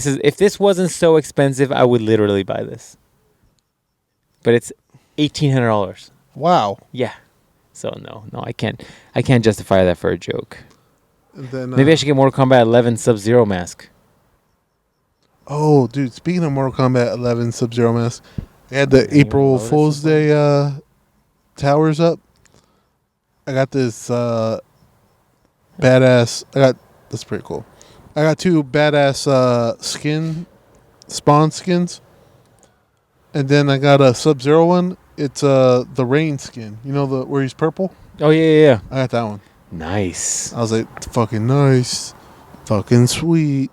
If this wasn't so expensive, I would literally buy this. But it's $1,800. Wow. Yeah. So no, I can't justify that for a joke. And then Maybe I should get Mortal Kombat 11 Sub-Zero mask. Oh, dude! Speaking of Mortal Kombat 11 Sub-Zero mask, they had the Yeah, April that's Fool's so funny. Day towers up. I got this badass. That's pretty cool. I got 2 badass spawn skins, and then I got a Sub-Zero one. It's the rain skin. You know where he's purple. Oh yeah. I got that one. Nice. I was like, fucking nice, fucking sweet.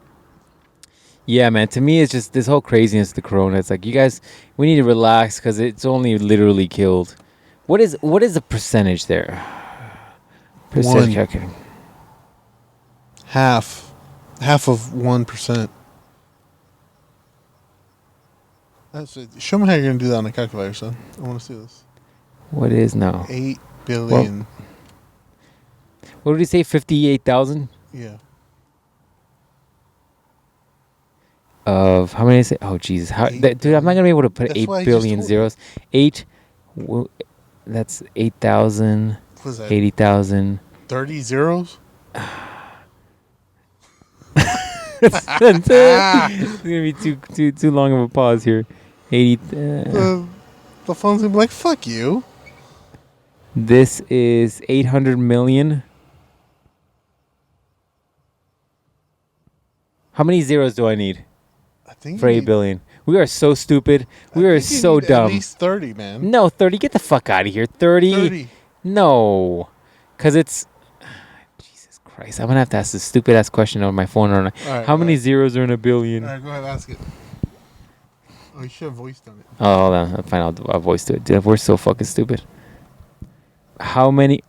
Yeah, man. To me, it's just this whole craziness of the corona. It's like, you guys, we need to relax because it's only literally killed. What is the percentage there? Percentage calculating. Half of 1%. That's it. Show me how you're gonna do that on a calculator, son. I want to see this. What is now? 8 billion. What did he say? 58,000 Yeah. of how many is it? Oh Jesus! Dude, I'm not gonna be able to put That's 8 why I just billion told zeros. That's 8,000, What is that? 80,000. 30 zeros? It's gonna be too long of a pause here. 80. The phone's gonna be like, fuck you. This is 800 million. How many zeros do I need I think for you 8 billion? We are so stupid. We are so dumb. At least 30, man. No, 30. Get the fuck out of here. 30. 30. No. Because it's... Jesus Christ. I'm going to have to ask this stupid-ass question on my phone. How many zeros are in a billion? All right, go ahead, ask it. Oh, you should have voiced on it. Oh, hold on. Fine, I'll voice to it. Dude, we're so fucking stupid. How many...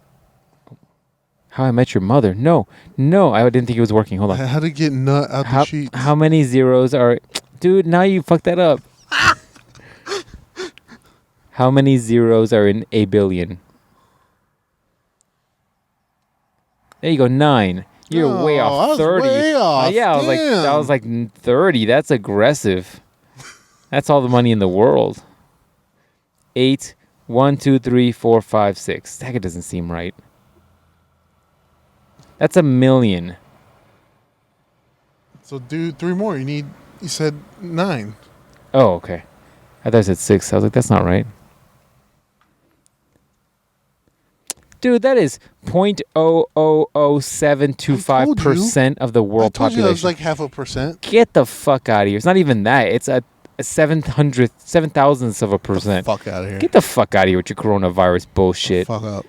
How I Met Your Mother? No, I didn't think it was working. Hold on. How to get nut out the sheets. How many zeros are... Dude, now you fucked that up. How many zeros are in a billion? There you go, 9. You're way off. 30. Way off. Yeah, I was like 30. That's aggressive. That's all the money in the world. 8, 1, 2, 3, 4, 5, 6. That doesn't seem right. That's a million. So do 3 more. You said 9. Oh, okay. I thought I said 6. I was like, that's not right. Dude, that is 0.00075% of the world I told population. you that was like 0.5%. Get the fuck out of here. It's not even that. It's a 7,000ths of a percent. Fuck out of here. Get the fuck out of here with your coronavirus bullshit. Fuck up.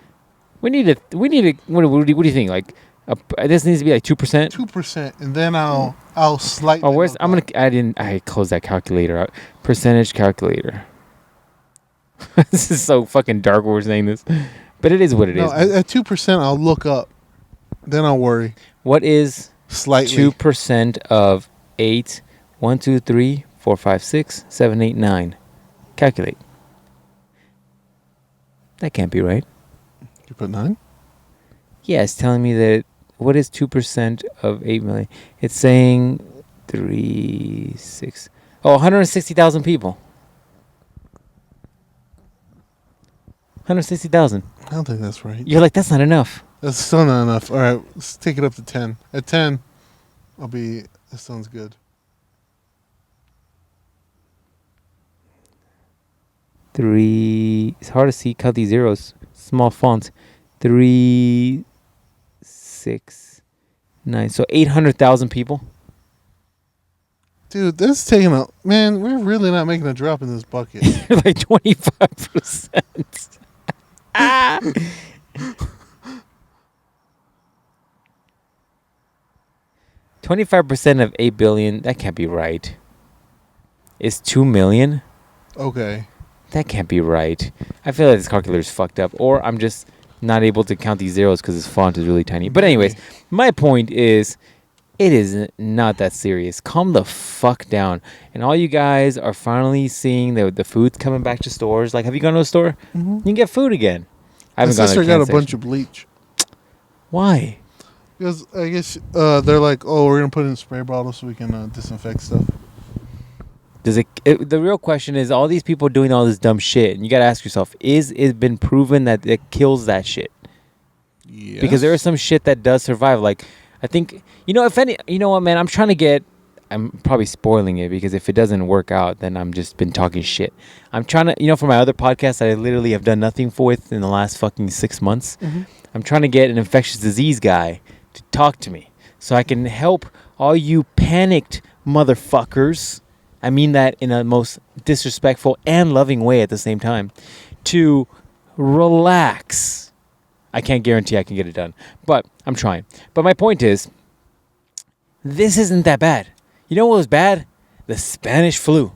We need to. What do you think? Like, this needs to be like 2%. 2%, and then I'll slightly. Oh, I closed that calculator out. Percentage calculator. This is so fucking dark when we're saying this, but it is what it is. At 2%, I'll look up. Then I'll worry. What is Slightly 2% of 8? 1, 2, 3, 4, 5, 6, 7, 8, 9. Calculate. That can't be right. You put 9? Yeah, it's telling me that. What is 2% of 8 million? It's saying 3, 6. Oh, 160,000 people. 160,000. I don't think that's right. You're like, that's not enough. That's still not enough. All right, let's take it up to 10. At 10, that sounds good. 3. It's hard to see. Count these zeros. Small font. 3, 6, 9. So 800,000 people. Dude, that's taking a... Man, we're really not making a drop in this bucket. Like 25%. 25% of 8 billion. That can't be right. Is 2 million? Okay. That can't be right. I feel like this calculator is fucked up. Or I'm just not able to count these zeros because this font is really tiny. But anyways, my point is, it is not that serious. Calm the fuck down. And all you guys are finally seeing the food's coming back to stores. Like, have you gone to a store? Mm-hmm. You can get food again. I haven't My gone to sister a got a section. bunch of bleach. Why? Because I guess they're like, oh, we're gonna put it in spray bottles so we can disinfect stuff. The real question is, all these people doing all this dumb shit, and you got to ask yourself, is it been proven that it kills that shit? Yes. Because there is some shit that does survive. Like, I think, you know what, man, I'm probably spoiling it, because if it doesn't work out, then I'm just been talking shit. I'm trying to, for my other podcast that I literally have done nothing for with in the last fucking 6 months, I'm trying to get an infectious disease guy to talk to me so I can help all you panicked motherfuckers, I mean that in a most disrespectful and loving way at the same time, to relax. I can't guarantee I can get it done, but I'm trying. But my point is, this isn't that bad. You know what was bad? The Spanish flu.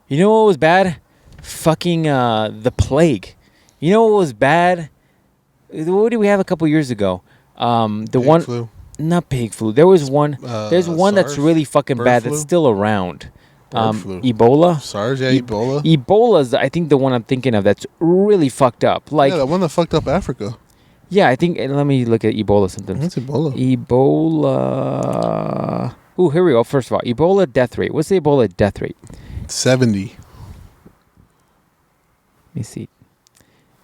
You know what was bad? Fucking the plague. You know what was bad? What did we have a couple years ago? Pig flu. Not pig flu. There was one. There's one SARS? that's really fucking Bird bad. flu? That's still around. Flu. Ebola. SARS, yeah, Ebola. Ebola's, I think, the one I'm thinking of that's really fucked up. Like, yeah, the one that fucked up Africa. yeah, I think. Let me look at Ebola symptoms. What's Ebola? Ebola. Ooh, here we go. First of all, Ebola death rate. What's the Ebola death rate? 70. Let me see.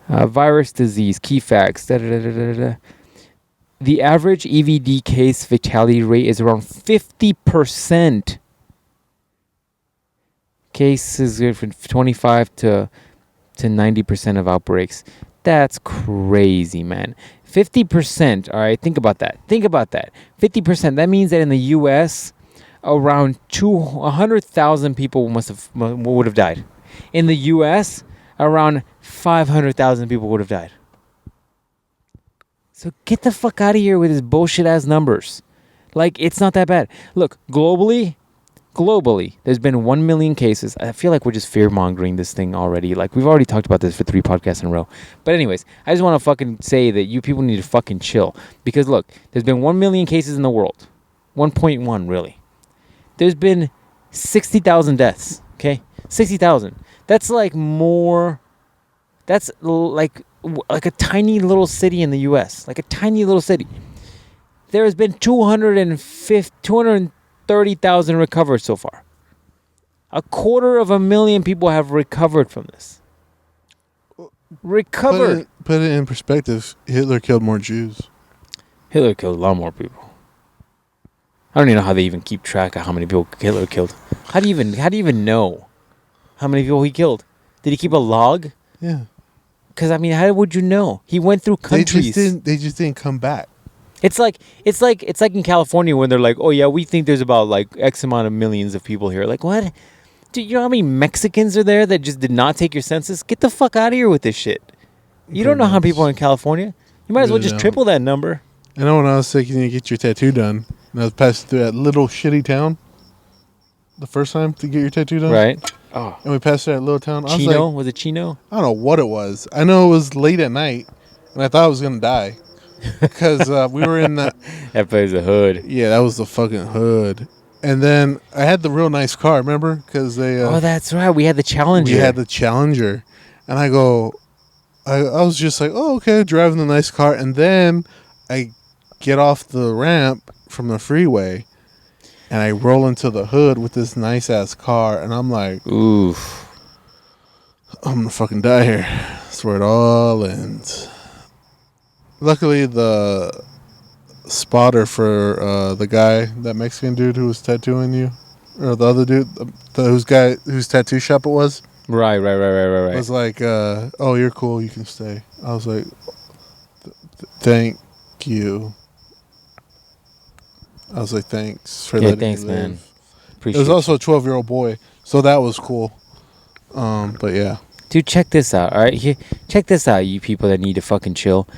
Virus disease, key facts. The average EVD case fatality rate is around 50%. Cases go from 25 to 90% of outbreaks. That's crazy, man. 50%. All right, think about that. 50%. That means that in the U.S., around 100,000 people would have died. In the U.S., around 500,000 people would have died. So get the fuck out of here with this bullshit ass numbers. Like, it's not that bad. Look, globally, there's been 1 million cases. I feel like we're just fear-mongering this thing already. Like, we've already talked about this for 3 podcasts in a row. But anyways, I just want to fucking say that you people need to fucking chill. Because look, there's been 1 million cases in the world. 1.1, really. There's been 60,000 deaths, okay? 60,000. That's like more... That's like a tiny little city in the U.S. Like a tiny little city. There has been 230,000 recovered so far. 250,000 people have recovered from this. Recovered. Put it in perspective. Hitler killed more Jews. Hitler killed a lot more people. I don't even know how they even keep track of how many people Hitler killed. How do you even know how many people he killed? Did he keep a log? Yeah. Because, I mean, how would you know? He went through countries. They just didn't come back. It's like in California when they're like, oh yeah, we think there's about like X amount of millions of people here. Like, what? Dude, you know how many Mexicans are there that just did not take your census? Get the fuck out of here with this shit. You don't know how many people are in California. You might as well just triple that number. I know when I was thinking to get your tattoo done, and I was passing through that little shitty town the first time to get your tattoo done. Right. Oh. And we passed through that little town. I Chino? was like, Was it Chino? I don't know what it was. I know it was late at night, and I thought I was going to die. Because we were in the... That place the hood. Yeah, that was the fucking hood. And then I had the real nice car, remember? Because they... oh, that's right. We had the Challenger. We had the Challenger. And I go... I was just like, oh, okay, driving the nice car. And then I get off the ramp from the freeway, and I roll into the hood with this nice-ass car. And I'm like... oof. I'm going to fucking die here. That's where it all ends. Luckily, the spotter for the guy, that Mexican dude who was tattooing you, or the other dude, whose tattoo shop it was. Right. Was like, oh, you're cool, you can stay. I was like, thank you. I was like, thanks for letting thanks, me live. man. Appreciate it was also a 12-year-old boy, so that was cool. But yeah. Dude, check this out, all right? Here, check this out, you people that need to fucking chill.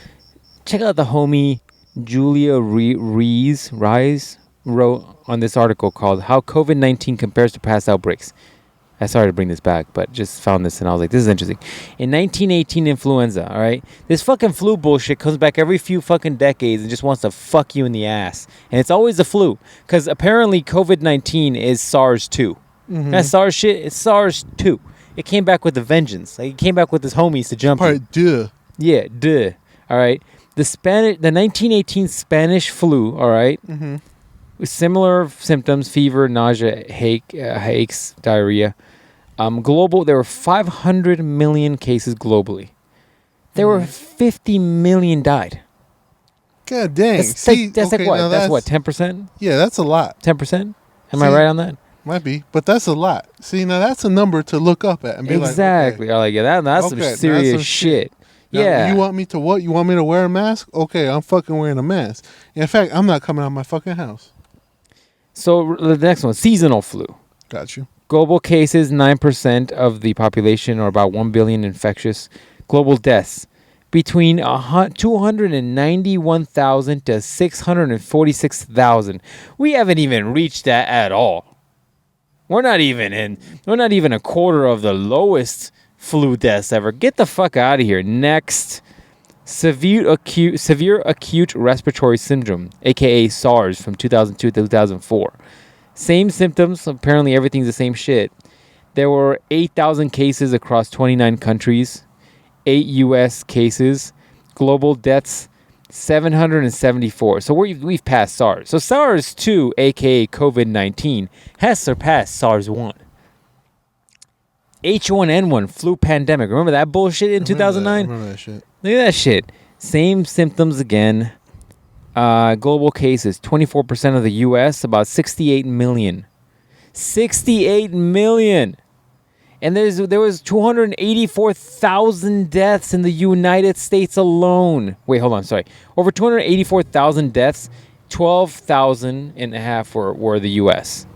Check out the homie Julia Ries wrote on this article called How COVID-19 Compares to Past Outbreaks. I started to bring this back, but just found this and I was like, this is interesting. In 1918 influenza, all right? This fucking flu bullshit comes back every few fucking decades and just wants to fuck you in the ass. And it's always the flu. Because apparently COVID-19 is SARS-2. Mm-hmm. That SARS shit, it's SARS-2. It came back with a vengeance. Like, it came back with his homies to jump in. Duh. Yeah, duh. All right? The 1918 Spanish flu, all right, with similar symptoms: fever, nausea, headaches, diarrhea. Global, there were 500 million cases globally. There were 50 million died. God dang. That's See, like okay, what? now That's what? 10%? Yeah, that's a lot. 10%? Am See, I right on that? Might be, but that's a lot. See, now that's a number to look up at and be Exactly. like, okay, Like, yeah, that's some okay, that's serious some shit. Now, Yeah. you want me to what? You want me to wear a mask? Okay, I'm fucking wearing a mask. In fact, I'm not coming out of my fucking house. So the next one, seasonal flu. Got you. Global cases, 9% of the population, or about 1 billion infectious. Global deaths, between 291,000 to 646,000. We haven't even reached that at all. We're not even a quarter of the lowest flu deaths ever. Get the fuck out of here. Next, severe acute respiratory syndrome, aka SARS, from 2002 to 2004. Same symptoms. Apparently, everything's the same shit. There were 8,000 cases across 29 countries, 8 U.S. cases, global deaths 774. So we've passed SARS. So SARS-2, aka COVID-19, has surpassed SARS-1. H1N1 flu pandemic. Remember that bullshit in 2009? I remember that shit. Look at that shit. Same symptoms again. Global cases, 24% of the U.S., about 68 million. 68 million. And there was 284,000 deaths in the United States alone. Wait, hold on, sorry. Over 284,000 deaths, 12,000 and a half were the U.S.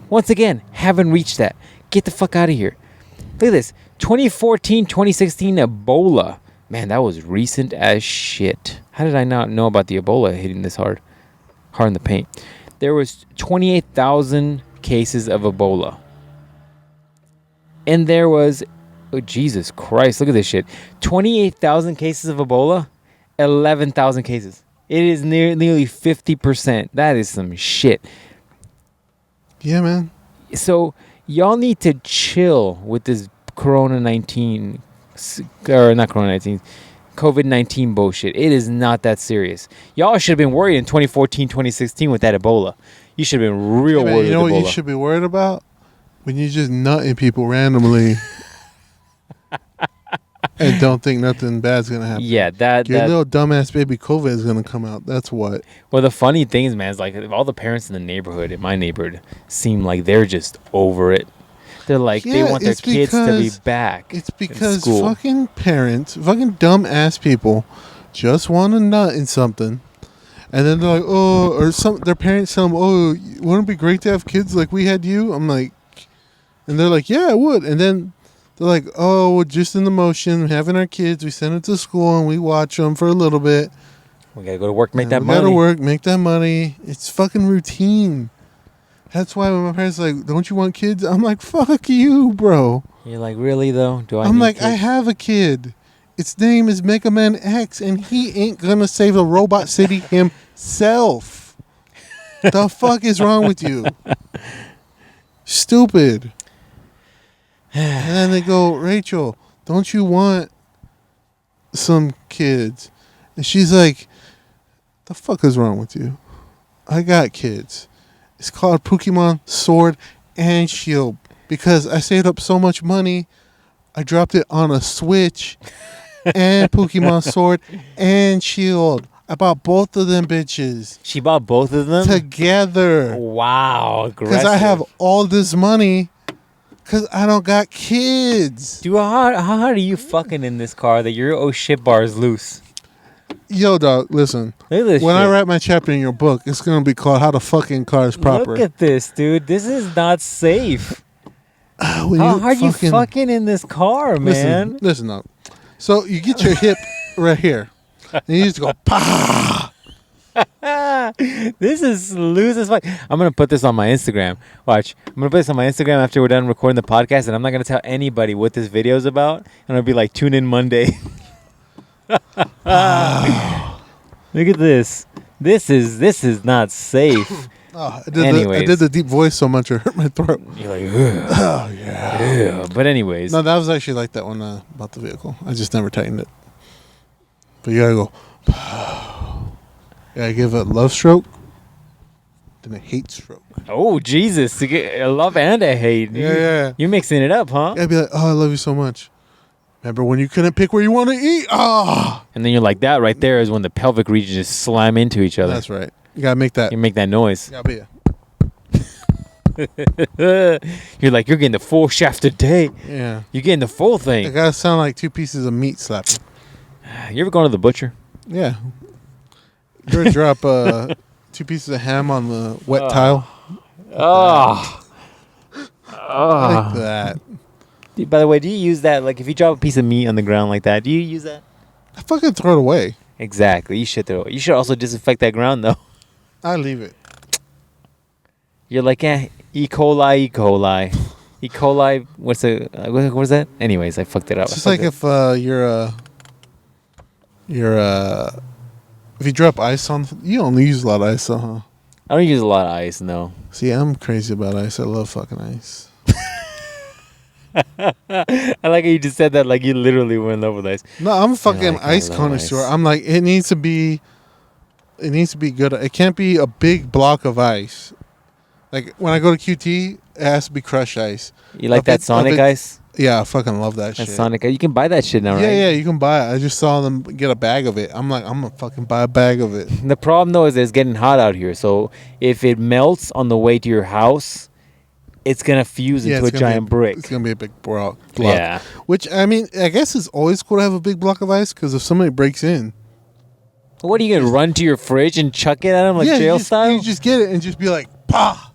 Once again, haven't reached that. Get the fuck out of here. Look at this. 2014, 2016 Ebola. Man, that was recent as shit. How did I not know about the Ebola hitting this hard? Hard in the paint. There was 28,000 cases of Ebola. And there was, oh, Jesus Christ, look at this shit. 28,000 cases of Ebola, 11,000 cases. It is nearly 50%. That is some shit. Yeah, man. So y'all need to chill with this COVID-19 bullshit. It is not that serious. Y'all should have been worried in 2014, 2016 with that Ebola. You should have been real worried with Ebola. You know what you should be worried about? When you just nutting people randomly and don't think nothing bad's going to happen. Yeah, Your little dumbass baby COVID is going to come out. That's what. Well, the funny thing is, man, is like all the parents in the neighborhood, in my neighborhood, seem like they're just over it. They're like, they want their kids to be back. It's because fucking parents, fucking dumb ass people just want to nut in something. And then they're like, oh, or their parents tell them, oh, wouldn't it be great to have kids like we had you? I'm like, and they're like, yeah, it would. And then they're like, oh, we're just in the motion, having our kids. We send them to school and we watch them for a little bit. We got to go to work, make that money. We got to work, make that money. It's fucking routine. That's why when my parents are like, don't you want kids? I'm like, fuck you, bro. You're like, really, though? I'm like, kids? I have a kid. Its name is Mega Man X, and he ain't going to save the Robot City himself. The fuck is wrong with you? Stupid. And then they go, Rachel, don't you want some kids? And she's like, the fuck is wrong with you? I got kids. It's called Pokemon Sword and Shield. Because I saved up so much money, I dropped it on a Switch and Pokemon Sword and Shield. I bought both of them bitches. She bought both of them? Together. Wow, aggressive. Because I have all this money because I don't got kids. Dude, how hard are you fucking in this car that your oh shit bar is loose? Yo, dog, listen. Look at this when shit. I write my chapter in your book, it's going to be called How to Fucking Car is Proper. Look at this, dude. This is not safe. How hard you fucking in this car, man? Listen up. So you get your hip right here. And you just go, pah! This is loose as fuck. I'm going to put this on my Instagram. Watch. I'm going to put this on my Instagram after we're done recording the podcast, and I'm not going to tell anybody what this video is about. And it'll be like, tune in Monday. Look at this. This is not safe. I did the deep voice so much it hurt my throat. You're like, ugh. Oh, yeah. Ugh. But anyways. No, that was actually like that one about the vehicle. I just never tightened it. But you gotta go, I give a love stroke, then a hate stroke. Oh, Jesus. You get a love and a hate. Yeah. You're mixing it up, huh? I'd be like, oh, I love you so much. Remember when you couldn't pick where you want to eat? Ah. And then you're like, that right there is when the pelvic regions just slam into each other. That's right. You gotta make that. You make that noise. Yeah, be You're like, you're getting the full shaft today. yeah. You're getting the full It thing. gotta sound like two pieces of meat slapping. You ever gone to the butcher? Yeah. You ever drop 2 pieces of ham on the wet tile? Oh. Like that. By the way, do you use that? Like, if you drop a piece of meat on the ground like that, do you use that? I fucking throw it away. Exactly. You should throw it. You should also disinfect that ground, though. I leave it. You're like, E. coli, E. coli. E. coli, what's that? Anyways, I fucked it up. It's just like if if you drop ice on, you don't use a lot of ice, huh? I don't use a lot of ice, no. See, I'm crazy about ice. I love fucking ice. I like how you just said that like you literally were in love with ice. No, I'm a fucking like, I ice love connoisseur. ice. I'm like, it needs to be good. It can't be a big block of ice. Like when I go to QT, it has to be crushed ice. You like that Sonic ice? Yeah, I fucking love that shit. That Sonic ice. You can buy that shit now, right? Yeah, you can buy it. I just saw them get a bag of it. I'm like, I'm gonna fucking buy a bag of it. The problem though is it's getting hot out here. So if it melts on the way to your house, it's gonna fuse into a giant brick. It's gonna be a big block. Yeah. Which I mean, I guess it's always cool to have a big block of ice because if somebody breaks in, What are you gonna run to your fridge and chuck it at them like jail style? You just get it and just be like, pah,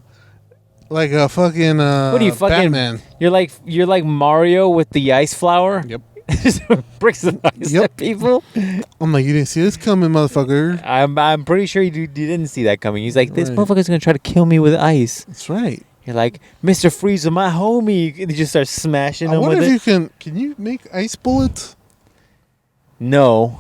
like a fucking What are you fucking? Batman. You're like Mario with the ice flower. Yep. Bricks of ice Yep. at people. I'm like, you didn't see this coming, motherfucker. I'm pretty sure you didn't see that coming. He's like, this Right. motherfucker's gonna try to kill me with ice. That's right. You're like, Mr. Freezer, my homie. And you just start smashing I him wonder with if it. you can you make ice bullets? No,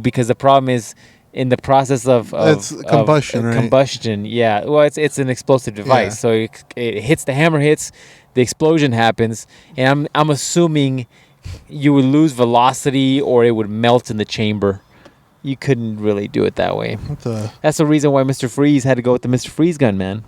because the problem is in the process of It's combustion, right? Combustion, yeah. Well, it's an explosive device, Yeah. so it hits, the hammer hits, the explosion happens, and I'm assuming you would lose velocity or it would melt in the chamber. You couldn't really do it that way. What the? That's the reason why Mr. Freeze had to go with the Mr. Freeze gun, man.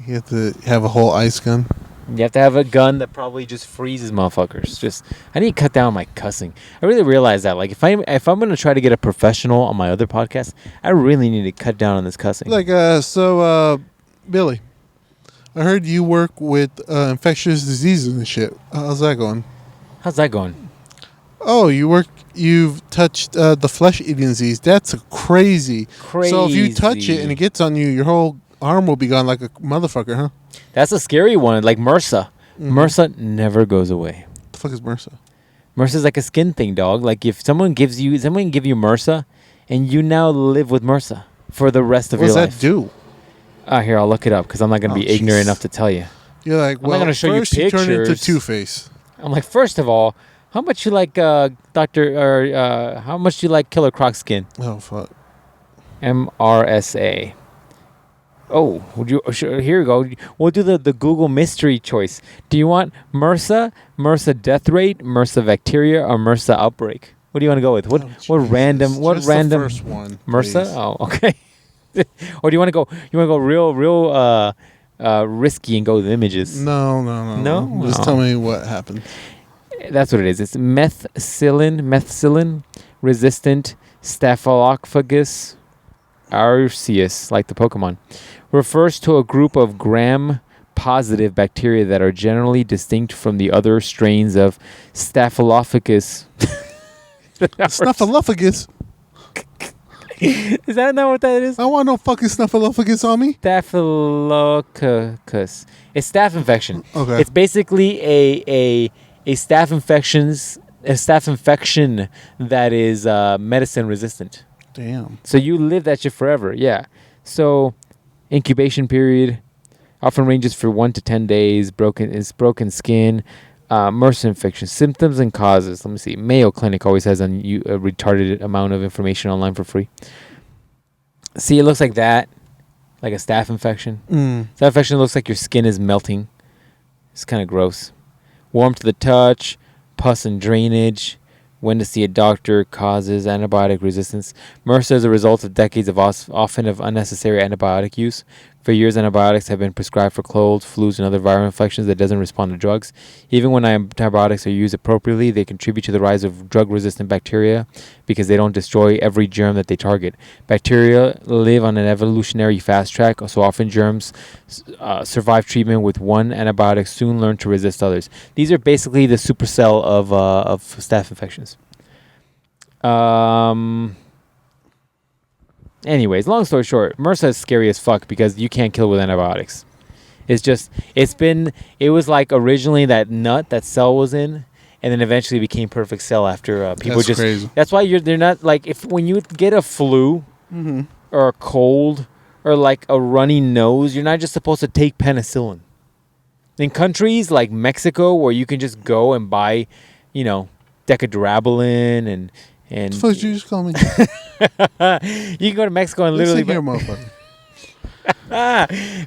You have to have a whole ice gun. You have to have a gun that probably just freezes motherfuckers. I need to cut down my cussing. I really realize that. Like, if I'm gonna try to get a professional on my other podcast, I really need to cut down on this cussing. Like, Billy, I heard you work with infectious diseases and shit. How's that going? How's that going? Oh, you've touched the flesh-eating disease. That's crazy. So if you touch it and it gets on you, your whole arm will be gone like a motherfucker, huh? That's a scary one. Like MRSA. Mhm. MRSA never goes away. What the fuck is MRSA? MRSA is like a skin thing, dog. Like if someone give you MRSA, and you now live with MRSA for the rest of What your does life. that do? Here, I'll look it up because I'm not gonna be ignorant enough to tell you. You're like, I'm not well, gonna show you first you turn into pictures. Two-Face. I'm like, first of all, how much you like how much you like Killer Croc skin? Oh fuck. MRSA. Oh, here we go. We'll do the Google mystery choice. Do you want MRSA, MRSA death rate, MRSA bacteria, or MRSA outbreak? What do you want to go with? What Jesus. random Just the first one, MRSA? please. Oh, okay. Or do you want to go? You want to go real risky and go with images? No. No? Just No. tell me what happened. That's what it is. It's methicillin resistant Staphylococcus aureus, like the Pokemon. Refers to a group of gram-positive bacteria that are generally distinct from the other strains of Staphylococcus. Snuffleupagus. Is that not what that is? I want no fucking snuffleupagus on me. Staphylococcus. It's staph infection. Okay. It's basically a staph infection that is medicine resistant. Damn. So you live that shit forever. Yeah. So incubation period often ranges for 1 to 10 days. Broken skin. MRSA infection symptoms and causes. Let me see. Mayo Clinic always has a retarded amount of information online for free. See, it looks like that, like a staph infection. Staph infection looks like your skin is melting. It's kind of gross. Warm to the touch, pus and drainage, When to see a doctor, causes antibiotic resistance. MRSA is a result of decades of often of unnecessary antibiotic use. For years, antibiotics have been prescribed for colds, flus, and other viral infections that doesn't respond to drugs. Even when antibiotics are used appropriately, they contribute to the rise of drug-resistant bacteria because they don't destroy every germ that they target. Bacteria live on an evolutionary fast track, so often germs survive treatment with one antibiotic, soon learn to resist others. These are basically the supercell of staph infections. Anyways, long story short, MRSA is scary as fuck because you can't kill with antibiotics. It was like originally that nut that cell was in, and then eventually became perfect cell after people That's just. crazy. That's why they're not like when you get a flu or a cold or like a runny nose, you're not just supposed to take penicillin. In countries like Mexico, where you can just go and buy, decadrabalin and What the fuck did you just call me? you can go to Mexico and literally. Listen here, motherfucker.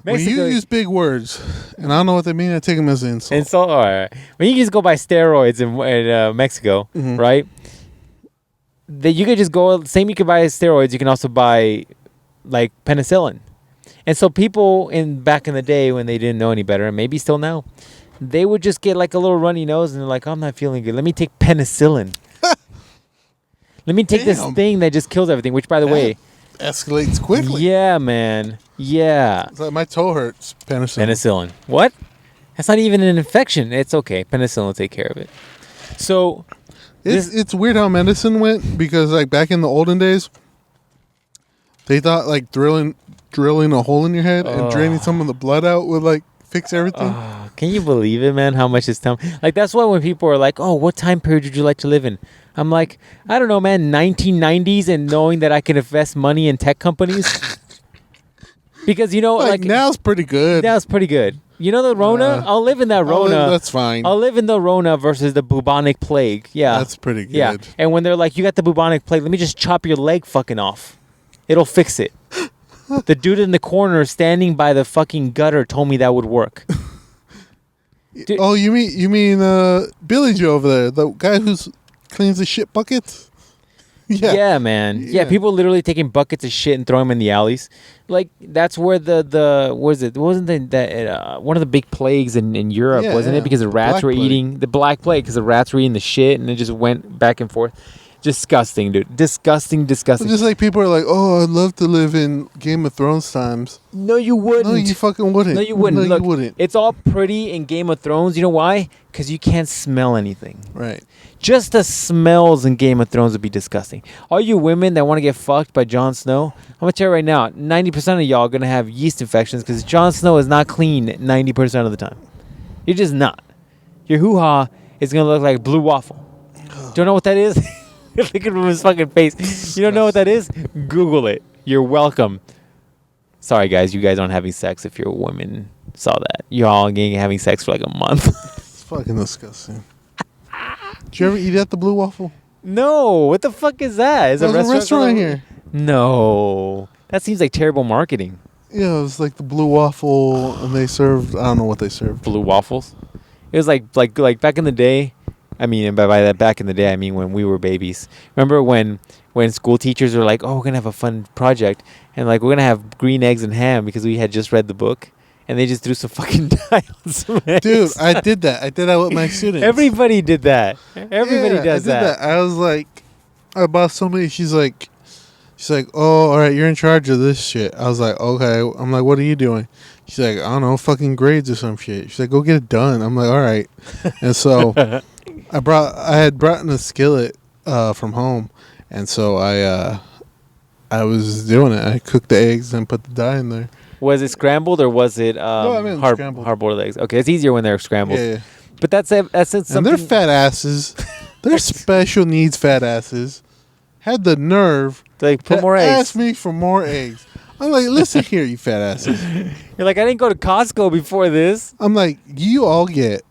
Mexico, When you use big words, and I don't know what they mean, I take them as an insult. insult. All right. When you just go buy steroids in Mexico, right? That you could just go. Same, you could buy steroids. You can also buy like penicillin. And so people back in the day when they didn't know any better, and maybe still now, they would just get like a little runny nose and they're like, I'm not feeling good. Let me take penicillin. Let me take this thing that just kills everything, which, by the way, escalates quickly. Yeah, man. Yeah. It's like my toe hurts. Penicillin. What? That's not even an infection. It's okay. Penicillin will take care of it. So it's weird how medicine went, because like back in the olden days, they thought like drilling a hole in your head and draining some of the blood out would like fix everything. Can you believe it, man? How much it's time? Like, that's why when people are like, oh, what time period would you like to live in? I'm like, I don't know, man, 1990s, and knowing that I can invest money in tech companies. Because, like now's pretty good. Now's pretty good. You know the Rona? I'll live in that Rona. That's fine. I'll live in the Rona versus the bubonic plague. Yeah. That's pretty good. Yeah. And when they're like, you got the bubonic plague, let me just chop your leg fucking off. It'll fix it. The dude in the corner standing by the fucking gutter told me that would work. Dude. Oh, you mean Billy Joe over there, the guy who cleans the shit buckets? Yeah, man. Yeah, people literally taking buckets of shit and throwing them in the alleys. Like, that's where the what is it? Wasn't that one of the big plagues in Europe, wasn't it? Because the rats were eating the black plague, because the rats were eating the shit, and it just went back and forth. Disgusting, dude. Disgusting. Just like people are like, oh, I'd love to live in Game of Thrones times. No, you wouldn't. No, you fucking wouldn't. No, you wouldn't. Look, you wouldn't. It's all pretty in Game of Thrones. You know why? Because you can't smell anything. Right. Just the smells in Game of Thrones would be disgusting. All you women that want to get fucked by Jon Snow, I'm going to tell you right now, 90% of y'all are going to have yeast infections because Jon Snow is not clean 90% of the time. You're just not. Your hoo-ha is going to look like blue waffle. Don't know what that is? Look at his fucking face. You don't know what that is? Google it. You're welcome. Sorry, guys. You guys aren't having sex if your women saw that. You all having sex for like a month. It's fucking disgusting. Did you ever eat at the Blue Waffle? No. What the fuck is that? Is There's a restaurant here. No. That seems like terrible marketing. Yeah, it was like the Blue Waffle, and they served, I don't know what they served. Blue waffles? It was like back in the day. I mean, and by that back in the day, I mean when we were babies. Remember when school teachers were like, oh, we're going to have a fun project, and like we're going to have green eggs and ham because we had just read the book, and they just threw some fucking dye on some eggs. Dude, I did that. I did that with my students. Everybody did that. Everybody does that. I was like, I bought somebody, she's like, oh, all right, you're in charge of this shit. I was like, okay. I'm like, what are you doing? She's like, I don't know, fucking grades or some shit. She's like, go get it done. I'm like, all right. And so I had brought in a skillet from home, and so I was doing it. I cooked the eggs and put the dye in there. Was it scrambled or was it hard-boiled eggs? Okay, it's easier when they're scrambled. Yeah. But that's something. And they're fat asses. They're special needs fat asses. Had the nerve to put to more eggs. Ask me for more eggs. I'm like, listen here, you fat asses. You're like, I didn't go to Costco before this. I'm like, you all get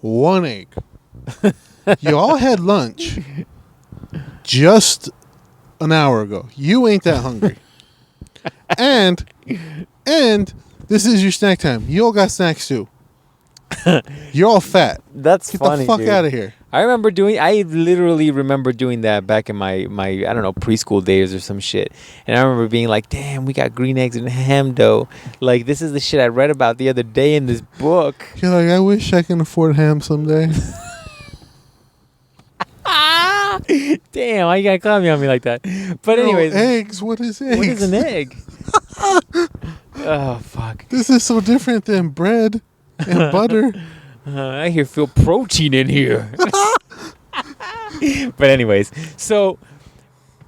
one egg. You all had lunch just an hour ago. You ain't that hungry. and this is your snack time. You all got snacks too. You're all fat. That's Get funny, the fuck dude. out of here. I literally remember doing that back in my I don't know, preschool days or some shit. And I remember being like, damn, we got green eggs and ham dough. Like, this is the shit I read about the other day in this book. You're like, I wish I can afford ham someday. Damn, why you gotta call me on me like that? But anyways. Eggs? What is eggs? What is an egg? Oh, fuck. This is so different than bread and butter. I feel protein in here. But anyways, so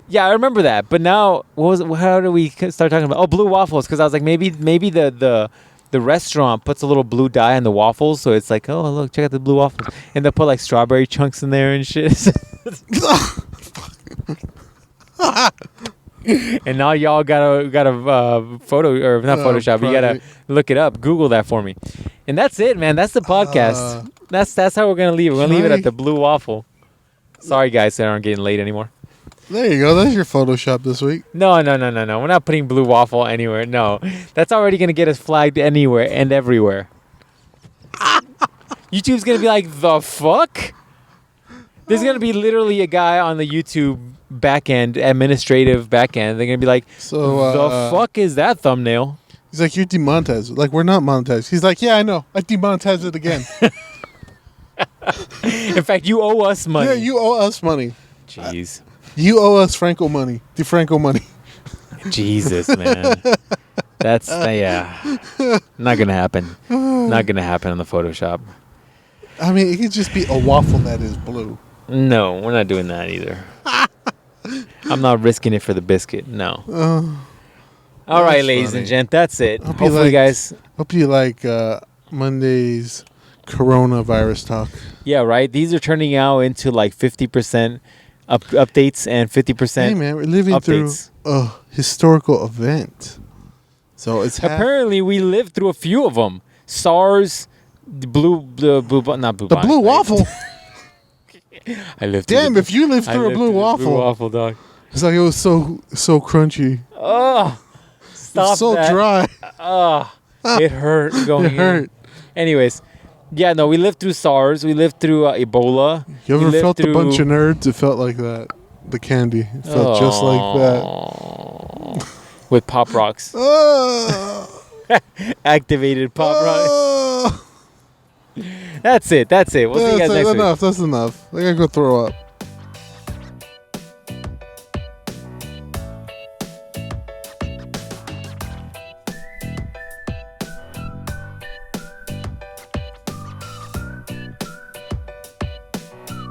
yeah, I remember that. But now, how do we start talking about? Oh, blue waffles, because I was like, maybe the restaurant puts a little blue dye on the waffles, so it's like, oh look, check out the blue waffles, and they'll put like strawberry chunks in there and shit. And now y'all got a photo, or not Photoshop, but you gotta look it up, Google that for me. And that's it, man. That's the podcast. That's how we're gonna leave it. We're gonna leave it at the blue waffle. Sorry guys that aren't getting late anymore. There you go. That's your Photoshop this week. No. We're not putting blue waffle anywhere. No. That's already gonna get us flagged anywhere and everywhere. YouTube's gonna be like, the fuck? There's gonna be literally a guy on the YouTube administrative backend. They're gonna be like, so the fuck is that thumbnail? He's like, you're demonetized. Like, we're not monetized. He's like, yeah, I know. I demonetized it again. In fact, you owe us money. Yeah, you owe us money. Jeez. You owe us Franco money. DeFranco money. Jesus, man. That's, yeah. Not gonna happen. Not gonna happen on the Photoshop. I mean, it could just be a waffle that is blue. No, we're not doing that either. I'm not risking it for the biscuit. No. All right, ladies and gent, that's it. Hopefully, guys. Hope you like Monday's coronavirus talk. Yeah, right. These are turning out into like 50% updates and 50%. Hey, man, we're living updates. through a historical event. So it's apparently we lived through a few of them. SARS, not blue waffle. I lived. Damn, if you lived through a blue waffle. Blue waffle, dog. It's like it was so crunchy. Oh, stop so that. Dry. Oh, it hurt going. It hurt. Anyways, yeah, no, we lived through SARS. We lived through Ebola. You ever felt a bunch of nerds? It felt like that. The candy. It felt just like that. With Pop Rocks. Activated Pop Rocks. That's it. We'll see you guys next week. That's enough. I gotta go throw up.